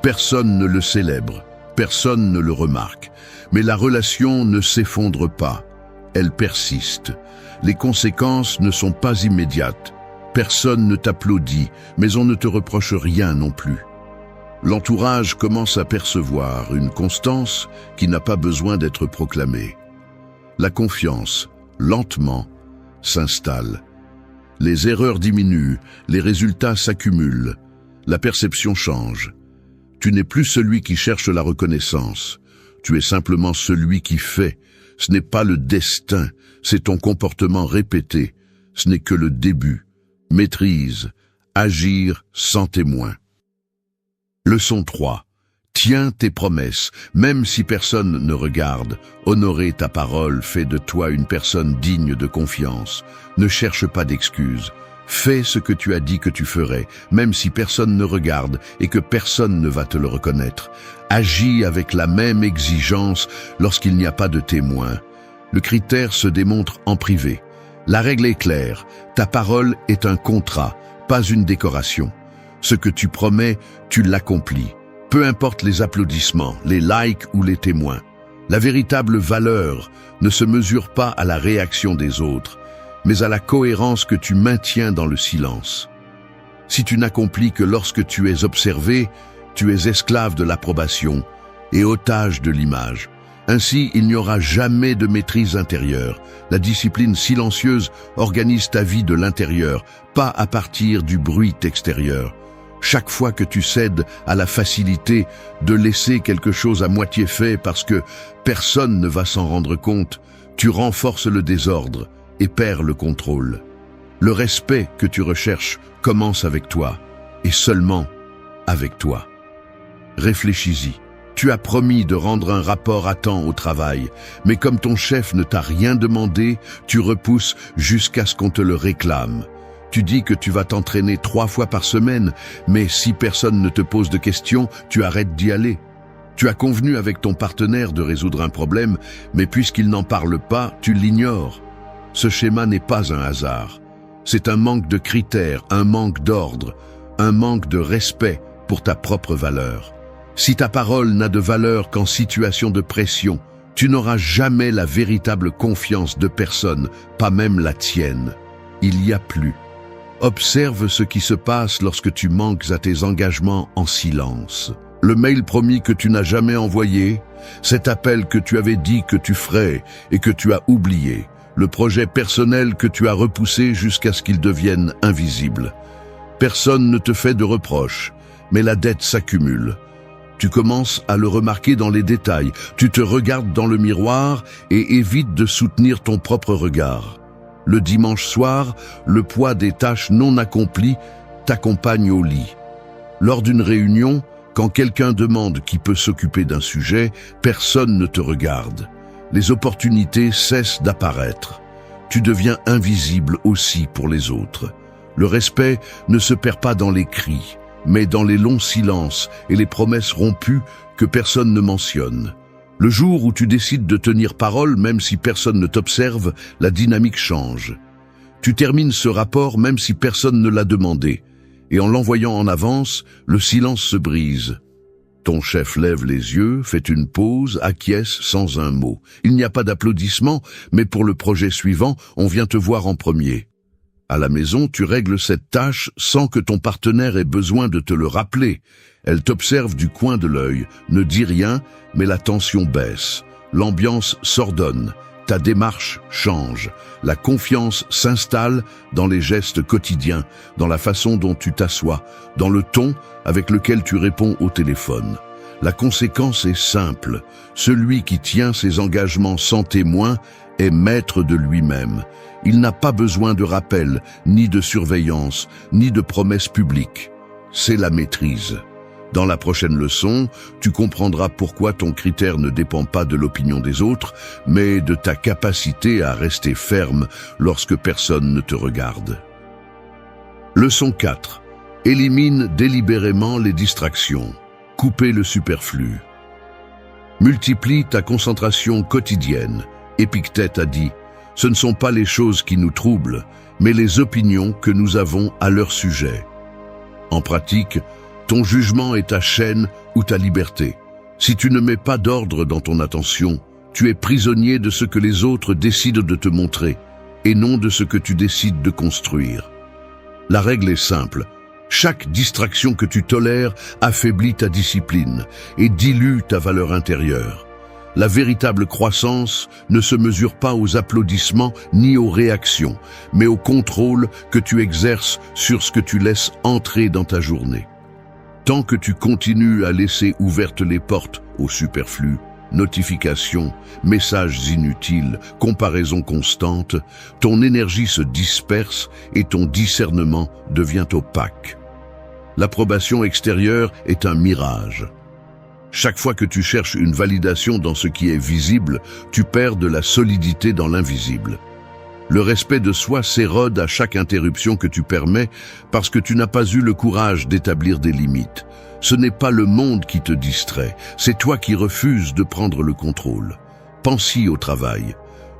Personne ne le célèbre, personne ne le remarque. Mais la relation ne s'effondre pas, elle persiste. Les conséquences ne sont pas immédiates. Personne ne t'applaudit, mais on ne te reproche rien non plus. L'entourage commence à percevoir une constance qui n'a pas besoin d'être proclamée. La confiance, lentement, s'installe. Les erreurs diminuent, les résultats s'accumulent. La perception change. Tu n'es plus celui qui cherche la reconnaissance. Tu es simplement celui qui fait. Ce n'est pas le destin, c'est ton comportement répété. Ce n'est que le début. Maîtrise, agir sans témoin. Leçon 3. Tiens tes promesses, même si personne ne regarde. Honorer ta parole fait de toi une personne digne de confiance. Ne cherche pas d'excuses. Fais ce que tu as dit que tu ferais, même si personne ne regarde et que personne ne va te le reconnaître. Agis avec la même exigence lorsqu'il n'y a pas de témoin. Le critère se démontre en privé. La règle est claire, ta parole est un contrat, pas une décoration. Ce que tu promets, tu l'accomplis. Peu importe les applaudissements, les likes ou les témoins. La véritable valeur ne se mesure pas à la réaction des autres, mais à la cohérence que tu maintiens dans le silence. Si tu n'accomplis que lorsque tu es observé, tu es esclave de l'approbation et otage de l'image. Ainsi, il n'y aura jamais de maîtrise intérieure. La discipline silencieuse organise ta vie de l'intérieur, pas à partir du bruit extérieur. Chaque fois que tu cèdes à la facilité de laisser quelque chose à moitié fait parce que personne ne va s'en rendre compte, tu renforces le désordre et perds le contrôle. Le respect que tu recherches commence avec toi, et seulement avec toi. Réfléchis-y. Tu as promis de rendre un rapport à temps au travail, mais comme ton chef ne t'a rien demandé, tu repousses jusqu'à ce qu'on te le réclame. Tu dis que tu vas t'entraîner 3 fois par semaine, mais si personne ne te pose de questions, tu arrêtes d'y aller. Tu as convenu avec ton partenaire de résoudre un problème, mais puisqu'il n'en parle pas, tu l'ignores. Ce schéma n'est pas un hasard. C'est un manque de critères, un manque d'ordre, un manque de respect pour ta propre valeur. Si ta parole n'a de valeur qu'en situation de pression, tu n'auras jamais la véritable confiance de personne, pas même la tienne. Il y a plus. Observe ce qui se passe lorsque tu manques à tes engagements en silence. Le mail promis que tu n'as jamais envoyé, cet appel que tu avais dit que tu ferais et que tu as oublié, le projet personnel que tu as repoussé jusqu'à ce qu'il devienne invisible. Personne ne te fait de reproches, mais la dette s'accumule. Tu commences à le remarquer dans les détails, tu te regardes dans le miroir et évites de soutenir ton propre regard. Le dimanche soir, le poids des tâches non accomplies t'accompagne au lit. Lors d'une réunion, quand quelqu'un demande qui peut s'occuper d'un sujet, personne ne te regarde. Les opportunités cessent d'apparaître. Tu deviens invisible aussi pour les autres. Le respect ne se perd pas dans les cris, mais dans les longs silences et les promesses rompues que personne ne mentionne. Le jour où tu décides de tenir parole, même si personne ne t'observe, la dynamique change. Tu termines ce rapport même si personne ne l'a demandé, et en l'envoyant en avance, le silence se brise. Ton chef lève les yeux, fait une pause, acquiesce sans un mot. Il n'y a pas d'applaudissements, mais pour le projet suivant, on vient te voir en premier. À la maison, tu règles cette tâche sans que ton partenaire ait besoin de te le rappeler. Elle t'observe du coin de l'œil, ne dit rien, mais la tension baisse. L'ambiance s'ordonne, ta démarche change. La confiance s'installe dans les gestes quotidiens, dans la façon dont tu t'assois, dans le ton avec lequel tu réponds au téléphone. La conséquence est simple. Celui qui tient ses engagements sans témoin est maître de lui-même. Il n'a pas besoin de rappel, ni de surveillance, ni de promesses publiques. C'est la maîtrise. Dans la prochaine leçon, tu comprendras pourquoi ton critère ne dépend pas de l'opinion des autres, mais de ta capacité à rester ferme lorsque personne ne te regarde. Leçon 4. Élimine délibérément les distractions. Couper le superflu. Multiplie ta concentration quotidienne. Épictète a dit « Ce ne sont pas les choses qui nous troublent, mais les opinions que nous avons à leur sujet. » En pratique, ton jugement est ta chaîne ou ta liberté. Si tu ne mets pas d'ordre dans ton attention, tu es prisonnier de ce que les autres décident de te montrer, et non de ce que tu décides de construire. La règle est simple. Chaque distraction que tu tolères affaiblit ta discipline et dilue ta valeur intérieure. La véritable croissance ne se mesure pas aux applaudissements ni aux réactions, mais au contrôle que tu exerces sur ce que tu laisses entrer dans ta journée. Tant que tu continues à laisser ouvertes les portes au superflu, notifications, messages inutiles, comparaisons constantes, ton énergie se disperse et ton discernement devient opaque. L'approbation extérieure est un mirage. Chaque fois que tu cherches une validation dans ce qui est visible, tu perds de la solidité dans l'invisible. Le respect de soi s'érode à chaque interruption que tu permets parce que tu n'as pas eu le courage d'établir des limites. Ce n'est pas le monde qui te distrait, c'est toi qui refuses de prendre le contrôle. Pense-y au travail.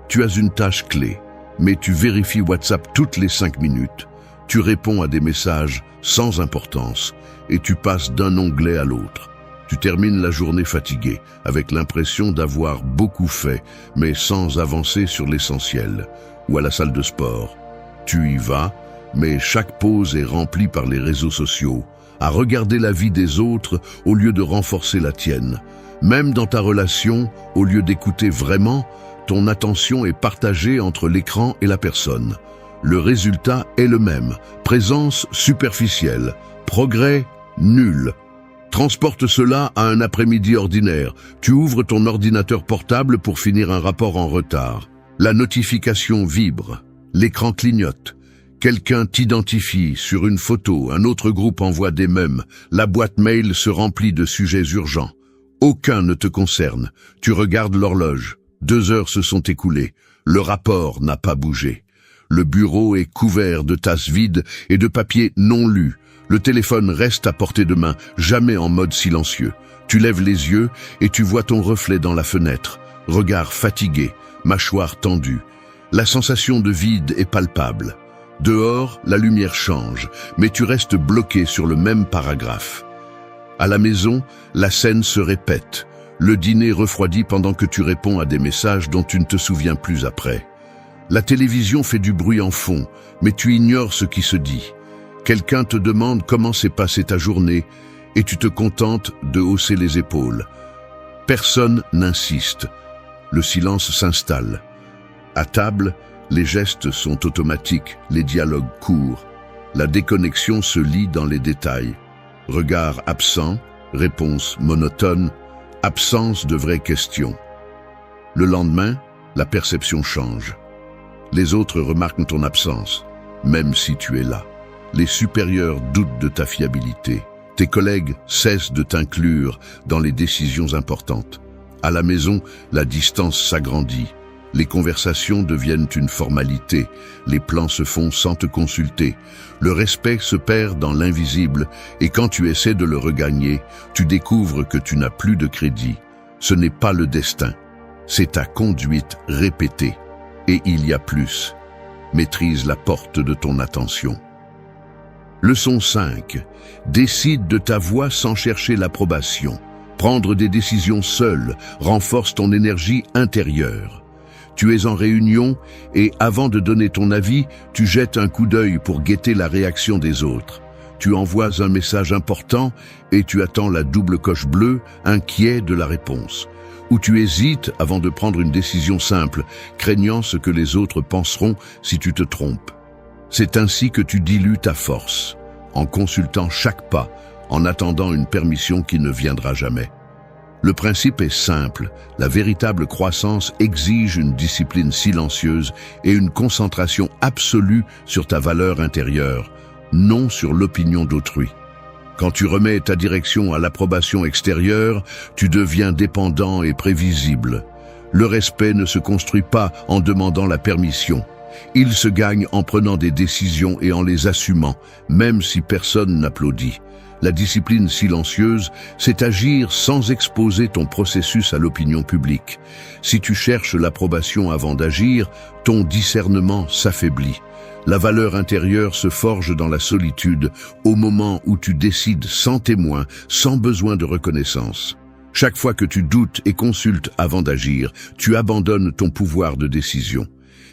Tu as une tâche clé, mais tu vérifies WhatsApp toutes les 5 minutes. Tu réponds à des messages sans importance et tu passes d'un onglet à l'autre. Tu termines la journée fatigué, avec l'impression d'avoir beaucoup fait, mais sans avancer sur l'essentiel. Ou à la salle de sport. Tu y vas, mais chaque pause est remplie par les réseaux sociaux, à regarder la vie des autres au lieu de renforcer la tienne. Même dans ta relation, au lieu d'écouter vraiment, ton attention est partagée entre l'écran et la personne. Le résultat est le même, présence superficielle, progrès nul. Transporte cela à un après-midi ordinaire. Tu ouvres ton ordinateur portable pour finir un rapport en retard. La notification vibre, l'écran clignote. Quelqu'un t'identifie sur une photo, un autre groupe envoie des mèmes, la boîte mail se remplit de sujets urgents. Aucun ne te concerne. Tu regardes l'horloge. 2 heures se sont écoulées. Le rapport n'a pas bougé. Le bureau est couvert de tasses vides et de papiers non lus. Le téléphone reste à portée de main, jamais en mode silencieux. Tu lèves les yeux et tu vois ton reflet dans la fenêtre. Regard fatigué, mâchoire tendue. La sensation de vide est palpable. Dehors, la lumière change, mais tu restes bloqué sur le même paragraphe. À la maison, la scène se répète. Le dîner refroidit pendant que tu réponds à des messages dont tu ne te souviens plus après. La télévision fait du bruit en fond, mais tu ignores ce qui se dit. Quelqu'un te demande comment s'est passée ta journée et tu te contentes de hausser les épaules. Personne n'insiste. Le silence s'installe. À table, les gestes sont automatiques, les dialogues courts. La déconnexion se lit dans les détails. Regard absent, réponse monotone, absence de vraies questions. Le lendemain, la perception change. Les autres remarquent ton absence, même si tu es là. Les supérieurs doutent de ta fiabilité. Tes collègues cessent de t'inclure dans les décisions importantes. À la maison, la distance s'agrandit. Les conversations deviennent une formalité. Les plans se font sans te consulter. Le respect se perd dans l'invisible et quand tu essaies de le regagner, tu découvres que tu n'as plus de crédit. Ce n'est pas le destin. C'est ta conduite répétée. Et il y a plus. Maîtrise la porte de ton attention. Leçon 5. Décide de ta voix sans chercher l'approbation. Prendre des décisions seul renforce ton énergie intérieure. Tu es en réunion et avant de donner ton avis, tu jettes un coup d'œil pour guetter la réaction des autres. Tu envoies un message important et tu attends la double coche bleue, inquiet de la réponse. Ou tu hésites avant de prendre une décision simple, craignant ce que les autres penseront si tu te trompes. C'est ainsi que tu dilues ta force, en consultant chaque pas, en attendant une permission qui ne viendra jamais. Le principe est simple, la véritable croissance exige une discipline silencieuse et une concentration absolue sur ta valeur intérieure, non sur l'opinion d'autrui. Quand tu remets ta direction à l'approbation extérieure, tu deviens dépendant et prévisible. Le respect ne se construit pas en demandant la permission. Il se gagne en prenant des décisions et en les assumant, même si personne n'applaudit. La discipline silencieuse, c'est agir sans exposer ton processus à l'opinion publique. Si tu cherches l'approbation avant d'agir, ton discernement s'affaiblit. La valeur intérieure se forge dans la solitude, au moment où tu décides sans témoin, sans besoin de reconnaissance. Chaque fois que tu doutes et consultes avant d'agir, tu abandonnes ton pouvoir de décision.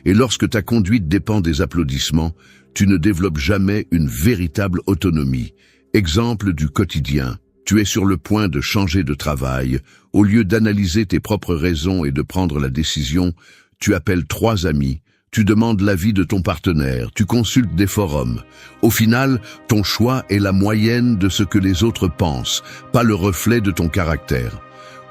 Et lorsque ta conduite dépend des applaudissements, tu ne développes jamais une véritable autonomie. Exemple du quotidien, tu es sur le point de changer de travail. Au lieu d'analyser tes propres raisons et de prendre la décision, tu appelles 3 amis, tu demandes l'avis de ton partenaire, tu consultes des forums. Au final, ton choix est la moyenne de ce que les autres pensent, pas le reflet de ton caractère.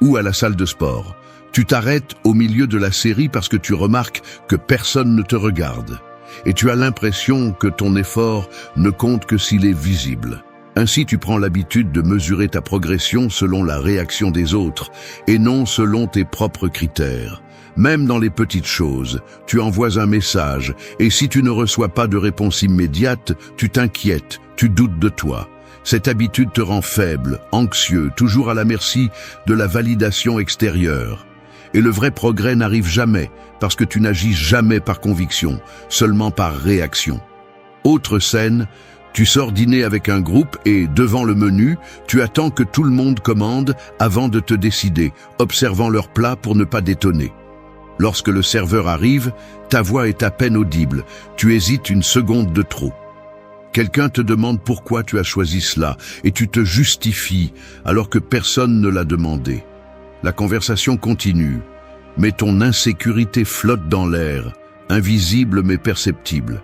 Ou à la salle de sport, tu t'arrêtes au milieu de la série parce que tu remarques que personne ne te regarde. Et tu as l'impression que ton effort ne compte que s'il est visible. Ainsi, tu prends l'habitude de mesurer ta progression selon la réaction des autres et non selon tes propres critères. Même dans les petites choses, tu envoies un message, et si tu ne reçois pas de réponse immédiate, tu t'inquiètes, tu doutes de toi. Cette habitude te rend faible, anxieux, toujours à la merci de la validation extérieure. Et le vrai progrès n'arrive jamais, parce que tu n'agis jamais par conviction, seulement par réaction. Autre scène, tu sors dîner avec un groupe et, devant le menu, tu attends que tout le monde commande avant de te décider, observant leur plat pour ne pas détonner. Lorsque le serveur arrive, ta voix est à peine audible, tu hésites une seconde de trop. Quelqu'un te demande pourquoi tu as choisi cela et tu te justifies alors que personne ne l'a demandé. La conversation continue, mais ton insécurité flotte dans l'air, invisible mais perceptible.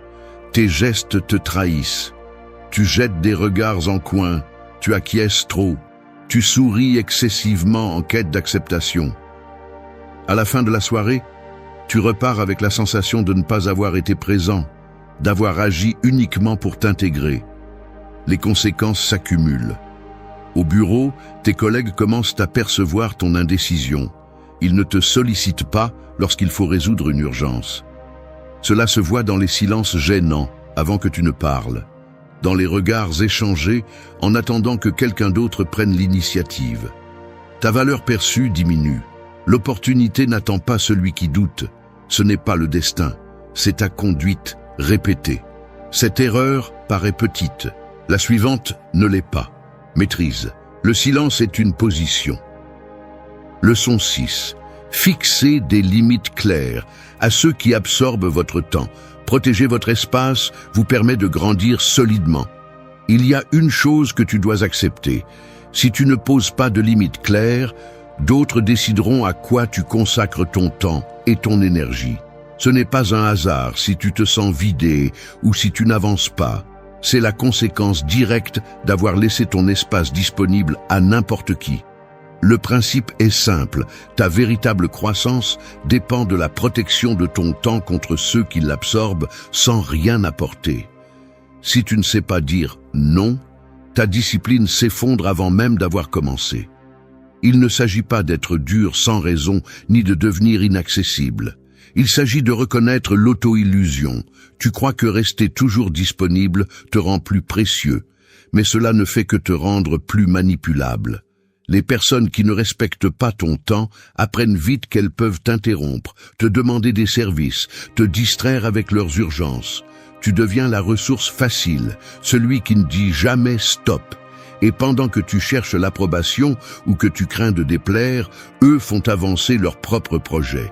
Tes gestes te trahissent. Tu jettes des regards en coin, tu acquiesces trop, tu souris excessivement en quête d'acceptation. À la fin de la soirée, tu repars avec la sensation de ne pas avoir été présent, d'avoir agi uniquement pour t'intégrer. Les conséquences s'accumulent. Au bureau, tes collègues commencent à percevoir ton indécision. Ils ne te sollicitent pas lorsqu'il faut résoudre une urgence. Cela se voit dans les silences gênants avant que tu ne parles, dans les regards échangés en attendant que quelqu'un d'autre prenne l'initiative. Ta valeur perçue diminue. L'opportunité n'attend pas celui qui doute. Ce n'est pas le destin, c'est ta conduite répétée. Cette erreur paraît petite. La suivante ne l'est pas. Maîtrise. Le silence est une position. Leçon 6. Fixez des limites claires à ceux qui absorbent votre temps. Protéger votre espace vous permet de grandir solidement. Il y a une chose que tu dois accepter. Si tu ne poses pas de limites claires, d'autres décideront à quoi tu consacres ton temps et ton énergie. Ce n'est pas un hasard si tu te sens vidé ou si tu n'avances pas. C'est la conséquence directe d'avoir laissé ton espace disponible à n'importe qui. Le principe est simple, ta véritable croissance dépend de la protection de ton temps contre ceux qui l'absorbent sans rien apporter. Si tu ne sais pas dire non, ta discipline s'effondre avant même d'avoir commencé. Il ne s'agit pas d'être dur sans raison ni de devenir inaccessible. Il s'agit de reconnaître l'auto-illusion. Tu crois que rester toujours disponible te rend plus précieux, mais cela ne fait que te rendre plus manipulable. Les personnes qui ne respectent pas ton temps apprennent vite qu'elles peuvent t'interrompre, te demander des services, te distraire avec leurs urgences. Tu deviens la ressource facile, celui qui ne dit jamais stop. Et pendant que tu cherches l'approbation ou que tu crains de déplaire, eux font avancer leurs propres projets.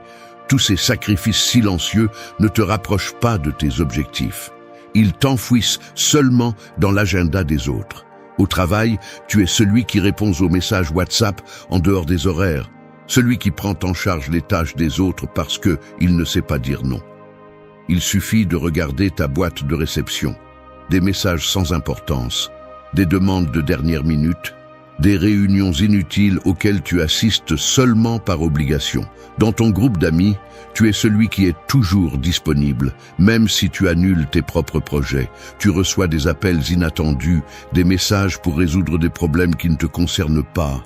Tous ces sacrifices silencieux ne te rapprochent pas de tes objectifs. Ils t'enfouissent seulement dans l'agenda des autres. Au travail, tu es celui qui répond aux messages WhatsApp en dehors des horaires, celui qui prend en charge les tâches des autres parce qu'il ne sait pas dire non. Il suffit de regarder ta boîte de réception, des messages sans importance, des demandes de dernière minute, des réunions inutiles auxquelles tu assistes seulement par obligation. Dans ton groupe d'amis, tu es celui qui est toujours disponible, même si tu annules tes propres projets. Tu reçois des appels inattendus, des messages pour résoudre des problèmes qui ne te concernent pas,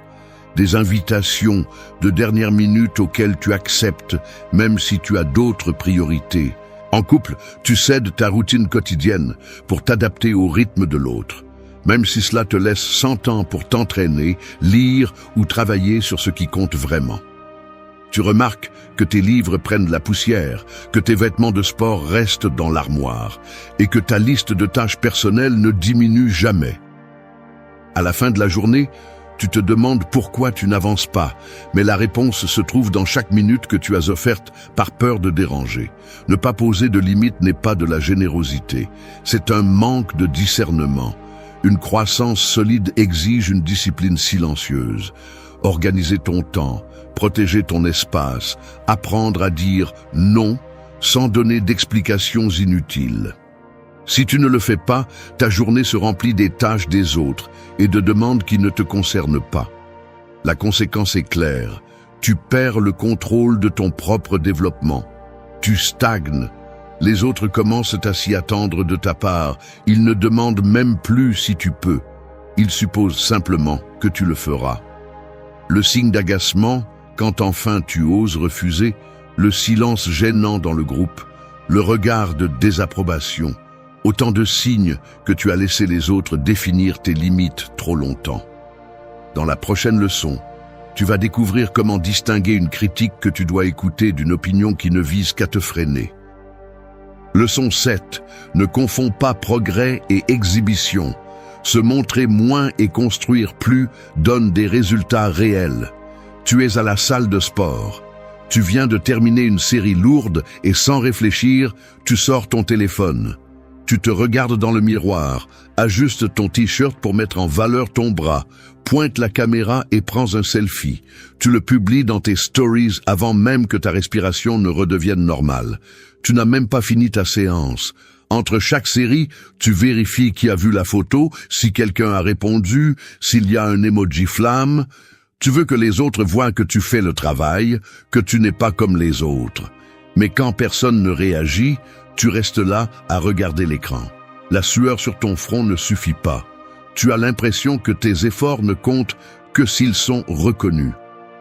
des invitations de dernière minute auxquelles tu acceptes, même si tu as d'autres priorités. En couple, tu cèdes ta routine quotidienne pour t'adapter au rythme de l'autre, même si cela te laisse 100 ans pour t'entraîner, lire ou travailler sur ce qui compte vraiment. Tu remarques que tes livres prennent la poussière, que tes vêtements de sport restent dans l'armoire et que ta liste de tâches personnelles ne diminue jamais. À la fin de la journée, tu te demandes pourquoi tu n'avances pas, mais la réponse se trouve dans chaque minute que tu as offerte par peur de déranger. Ne pas poser de limites n'est pas de la générosité, c'est un manque de discernement. Une croissance solide exige une discipline silencieuse. Organiser ton temps, protéger ton espace, apprendre à dire non sans donner d'explications inutiles. Si tu ne le fais pas, ta journée se remplit des tâches des autres et de demandes qui ne te concernent pas. La conséquence est claire. Tu perds le contrôle de ton propre développement. Tu stagnes. Les autres commencent à s'y attendre de ta part. Ils ne demandent même plus si tu peux. Ils supposent simplement que tu le feras. Le signe d'agacement, quand enfin tu oses refuser, Le silence gênant dans le groupe, le regard de désapprobation, autant de signes que tu as laissé les autres définir tes limites trop longtemps. Dans la prochaine leçon, tu vas découvrir comment distinguer une critique que tu dois écouter d'une opinion qui ne vise qu'à te freiner. Leçon 7. Ne confonds pas progrès et exhibition. Se montrer moins et construire plus donne des résultats réels. Tu es à la salle de sport. Tu viens de terminer une série lourde et sans réfléchir, tu sors ton téléphone. Tu te regardes dans le miroir, ajuste ton t-shirt pour mettre en valeur ton bras, pointe la caméra et prends un selfie. Tu le publies dans tes stories avant même que ta respiration ne redevienne normale. Tu n'as même pas fini ta séance. Entre chaque série, tu vérifies qui a vu la photo, si quelqu'un a répondu, s'il y a un emoji flamme. Tu veux que les autres voient que tu fais le travail, que tu n'es pas comme les autres. Mais quand personne ne réagit, tu restes là à regarder l'écran. La sueur sur ton front ne suffit pas. Tu as l'impression que tes efforts ne comptent que s'ils sont reconnus.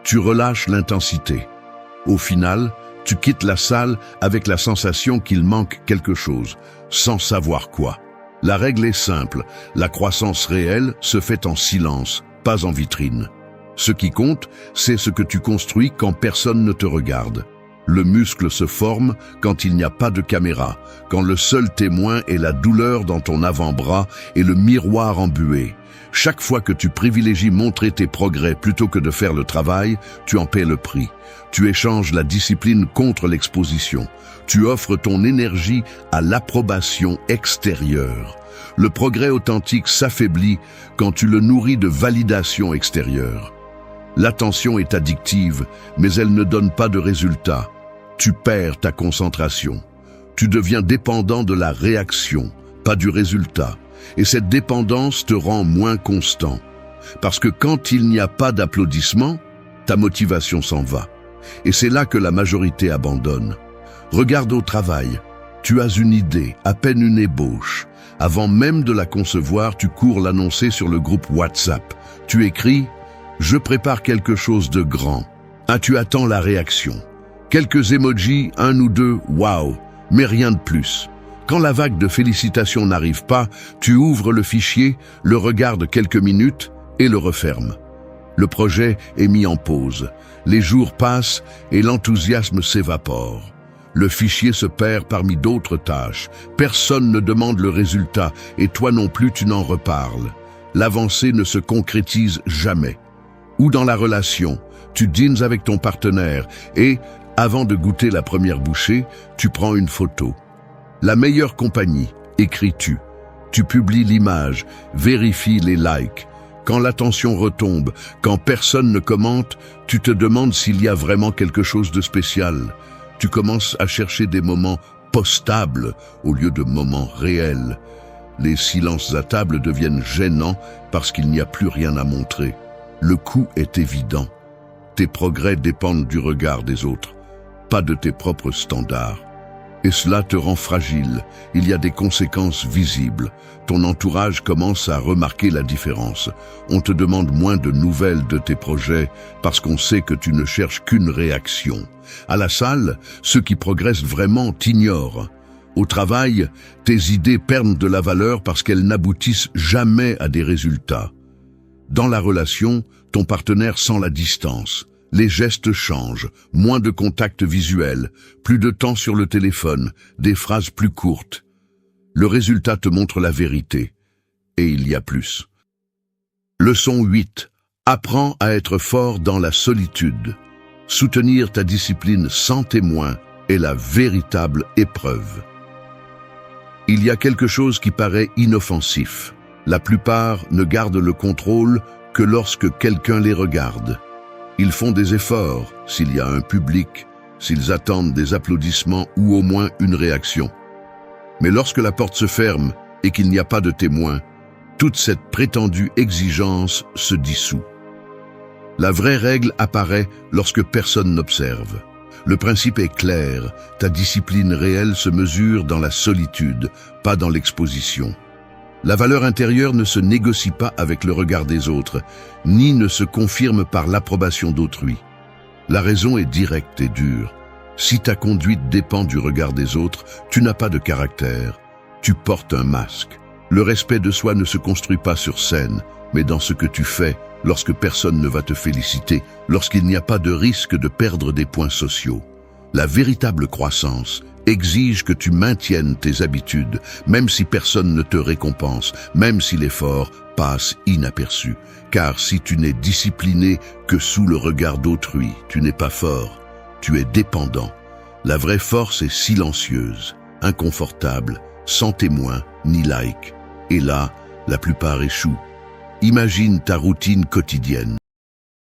Tu relâches l'intensité. Au final, tu quittes la salle avec la sensation qu'il manque quelque chose, sans savoir quoi. La règle est simple, la croissance réelle se fait en silence, pas en vitrine. Ce qui compte, c'est ce que tu construis quand personne ne te regarde. Le muscle se forme quand il n'y a pas de caméra, quand le seul témoin est la douleur dans ton avant-bras et le miroir embué. Chaque fois que tu privilégies montrer tes progrès plutôt que de faire le travail, tu en paies le prix. Tu échanges la discipline contre l'exposition. Tu offres ton énergie à l'approbation extérieure. Le progrès authentique s'affaiblit quand tu le nourris de validation extérieure. L'attention est addictive, mais elle ne donne pas de résultat. Tu perds ta concentration. Tu deviens dépendant de la réaction, pas du résultat. Et cette dépendance te rend moins constant. Parce que quand il n'y a pas d'applaudissements, ta motivation s'en va. Et c'est là que la majorité abandonne. Regarde au travail. Tu as une idée, à peine une ébauche. Avant même de la concevoir, tu cours l'annoncer sur le groupe WhatsApp. Tu écris « Je prépare quelque chose de grand ». Ah, tu attends la réaction. Quelques emojis, un ou deux « Waouh », mais rien de plus. Quand la vague de félicitations n'arrive pas, tu ouvres le fichier, le regardes quelques minutes et le refermes. Le projet est mis en pause. Les jours passent et l'enthousiasme s'évapore. Le fichier se perd parmi d'autres tâches. Personne ne demande le résultat et toi non plus tu n'en reparles. L'avancée ne se concrétise jamais. Ou dans la relation, tu dînes avec ton partenaire et, avant de goûter la première bouchée, tu prends une photo. La meilleure compagnie, écris-tu. Tu publies l'image, vérifies les likes. Quand l'attention retombe, quand personne ne commente, tu te demandes s'il y a vraiment quelque chose de spécial. Tu commences à chercher des moments postables au lieu de moments réels. Les silences à table deviennent gênants parce qu'il n'y a plus rien à montrer. Le coût est évident. Tes progrès dépendent du regard des autres, pas de tes propres standards. Et cela te rend fragile. Il y a des conséquences visibles. Ton entourage commence à remarquer la différence. On te demande moins de nouvelles de tes projets parce qu'on sait que tu ne cherches qu'une réaction. À la salle, ceux qui progressent vraiment t'ignorent. Au travail, tes idées perdent de la valeur parce qu'elles n'aboutissent jamais à des résultats. Dans la relation, ton partenaire sent la distance. Les gestes changent, moins de contact visuel, plus de temps sur le téléphone, des phrases plus courtes. Le résultat te montre la vérité. Et il y a plus. Leçon 8. Apprends à être fort dans la solitude. Soutenir ta discipline sans témoin est la véritable épreuve. Il y a quelque chose qui paraît inoffensif. La plupart ne gardent le contrôle que lorsque quelqu'un les regarde. Ils font des efforts s'il y a un public, s'ils attendent des applaudissements ou au moins une réaction. Mais lorsque la porte se ferme et qu'il n'y a pas de témoin, toute cette prétendue exigence se dissout. La vraie règle apparaît lorsque personne n'observe. Le principe est clair, ta discipline réelle se mesure dans la solitude, pas dans l'exposition. La valeur intérieure ne se négocie pas avec le regard des autres, ni ne se confirme par l'approbation d'autrui. La raison est directe et dure. Si ta conduite dépend du regard des autres, tu n'as pas de caractère, tu portes un masque. Le respect de soi ne se construit pas sur scène, mais dans ce que tu fais, lorsque personne ne va te féliciter, lorsqu'il n'y a pas de risque de perdre des points sociaux. La véritable croissance exige que tu maintiennes tes habitudes, même si personne ne te récompense, même si l'effort passe inaperçu. Car si tu n'es discipliné que sous le regard d'autrui, tu n'es pas fort, tu es dépendant. La vraie force est silencieuse, inconfortable, sans témoin ni like. Et là, la plupart échouent. Imagine ta routine quotidienne.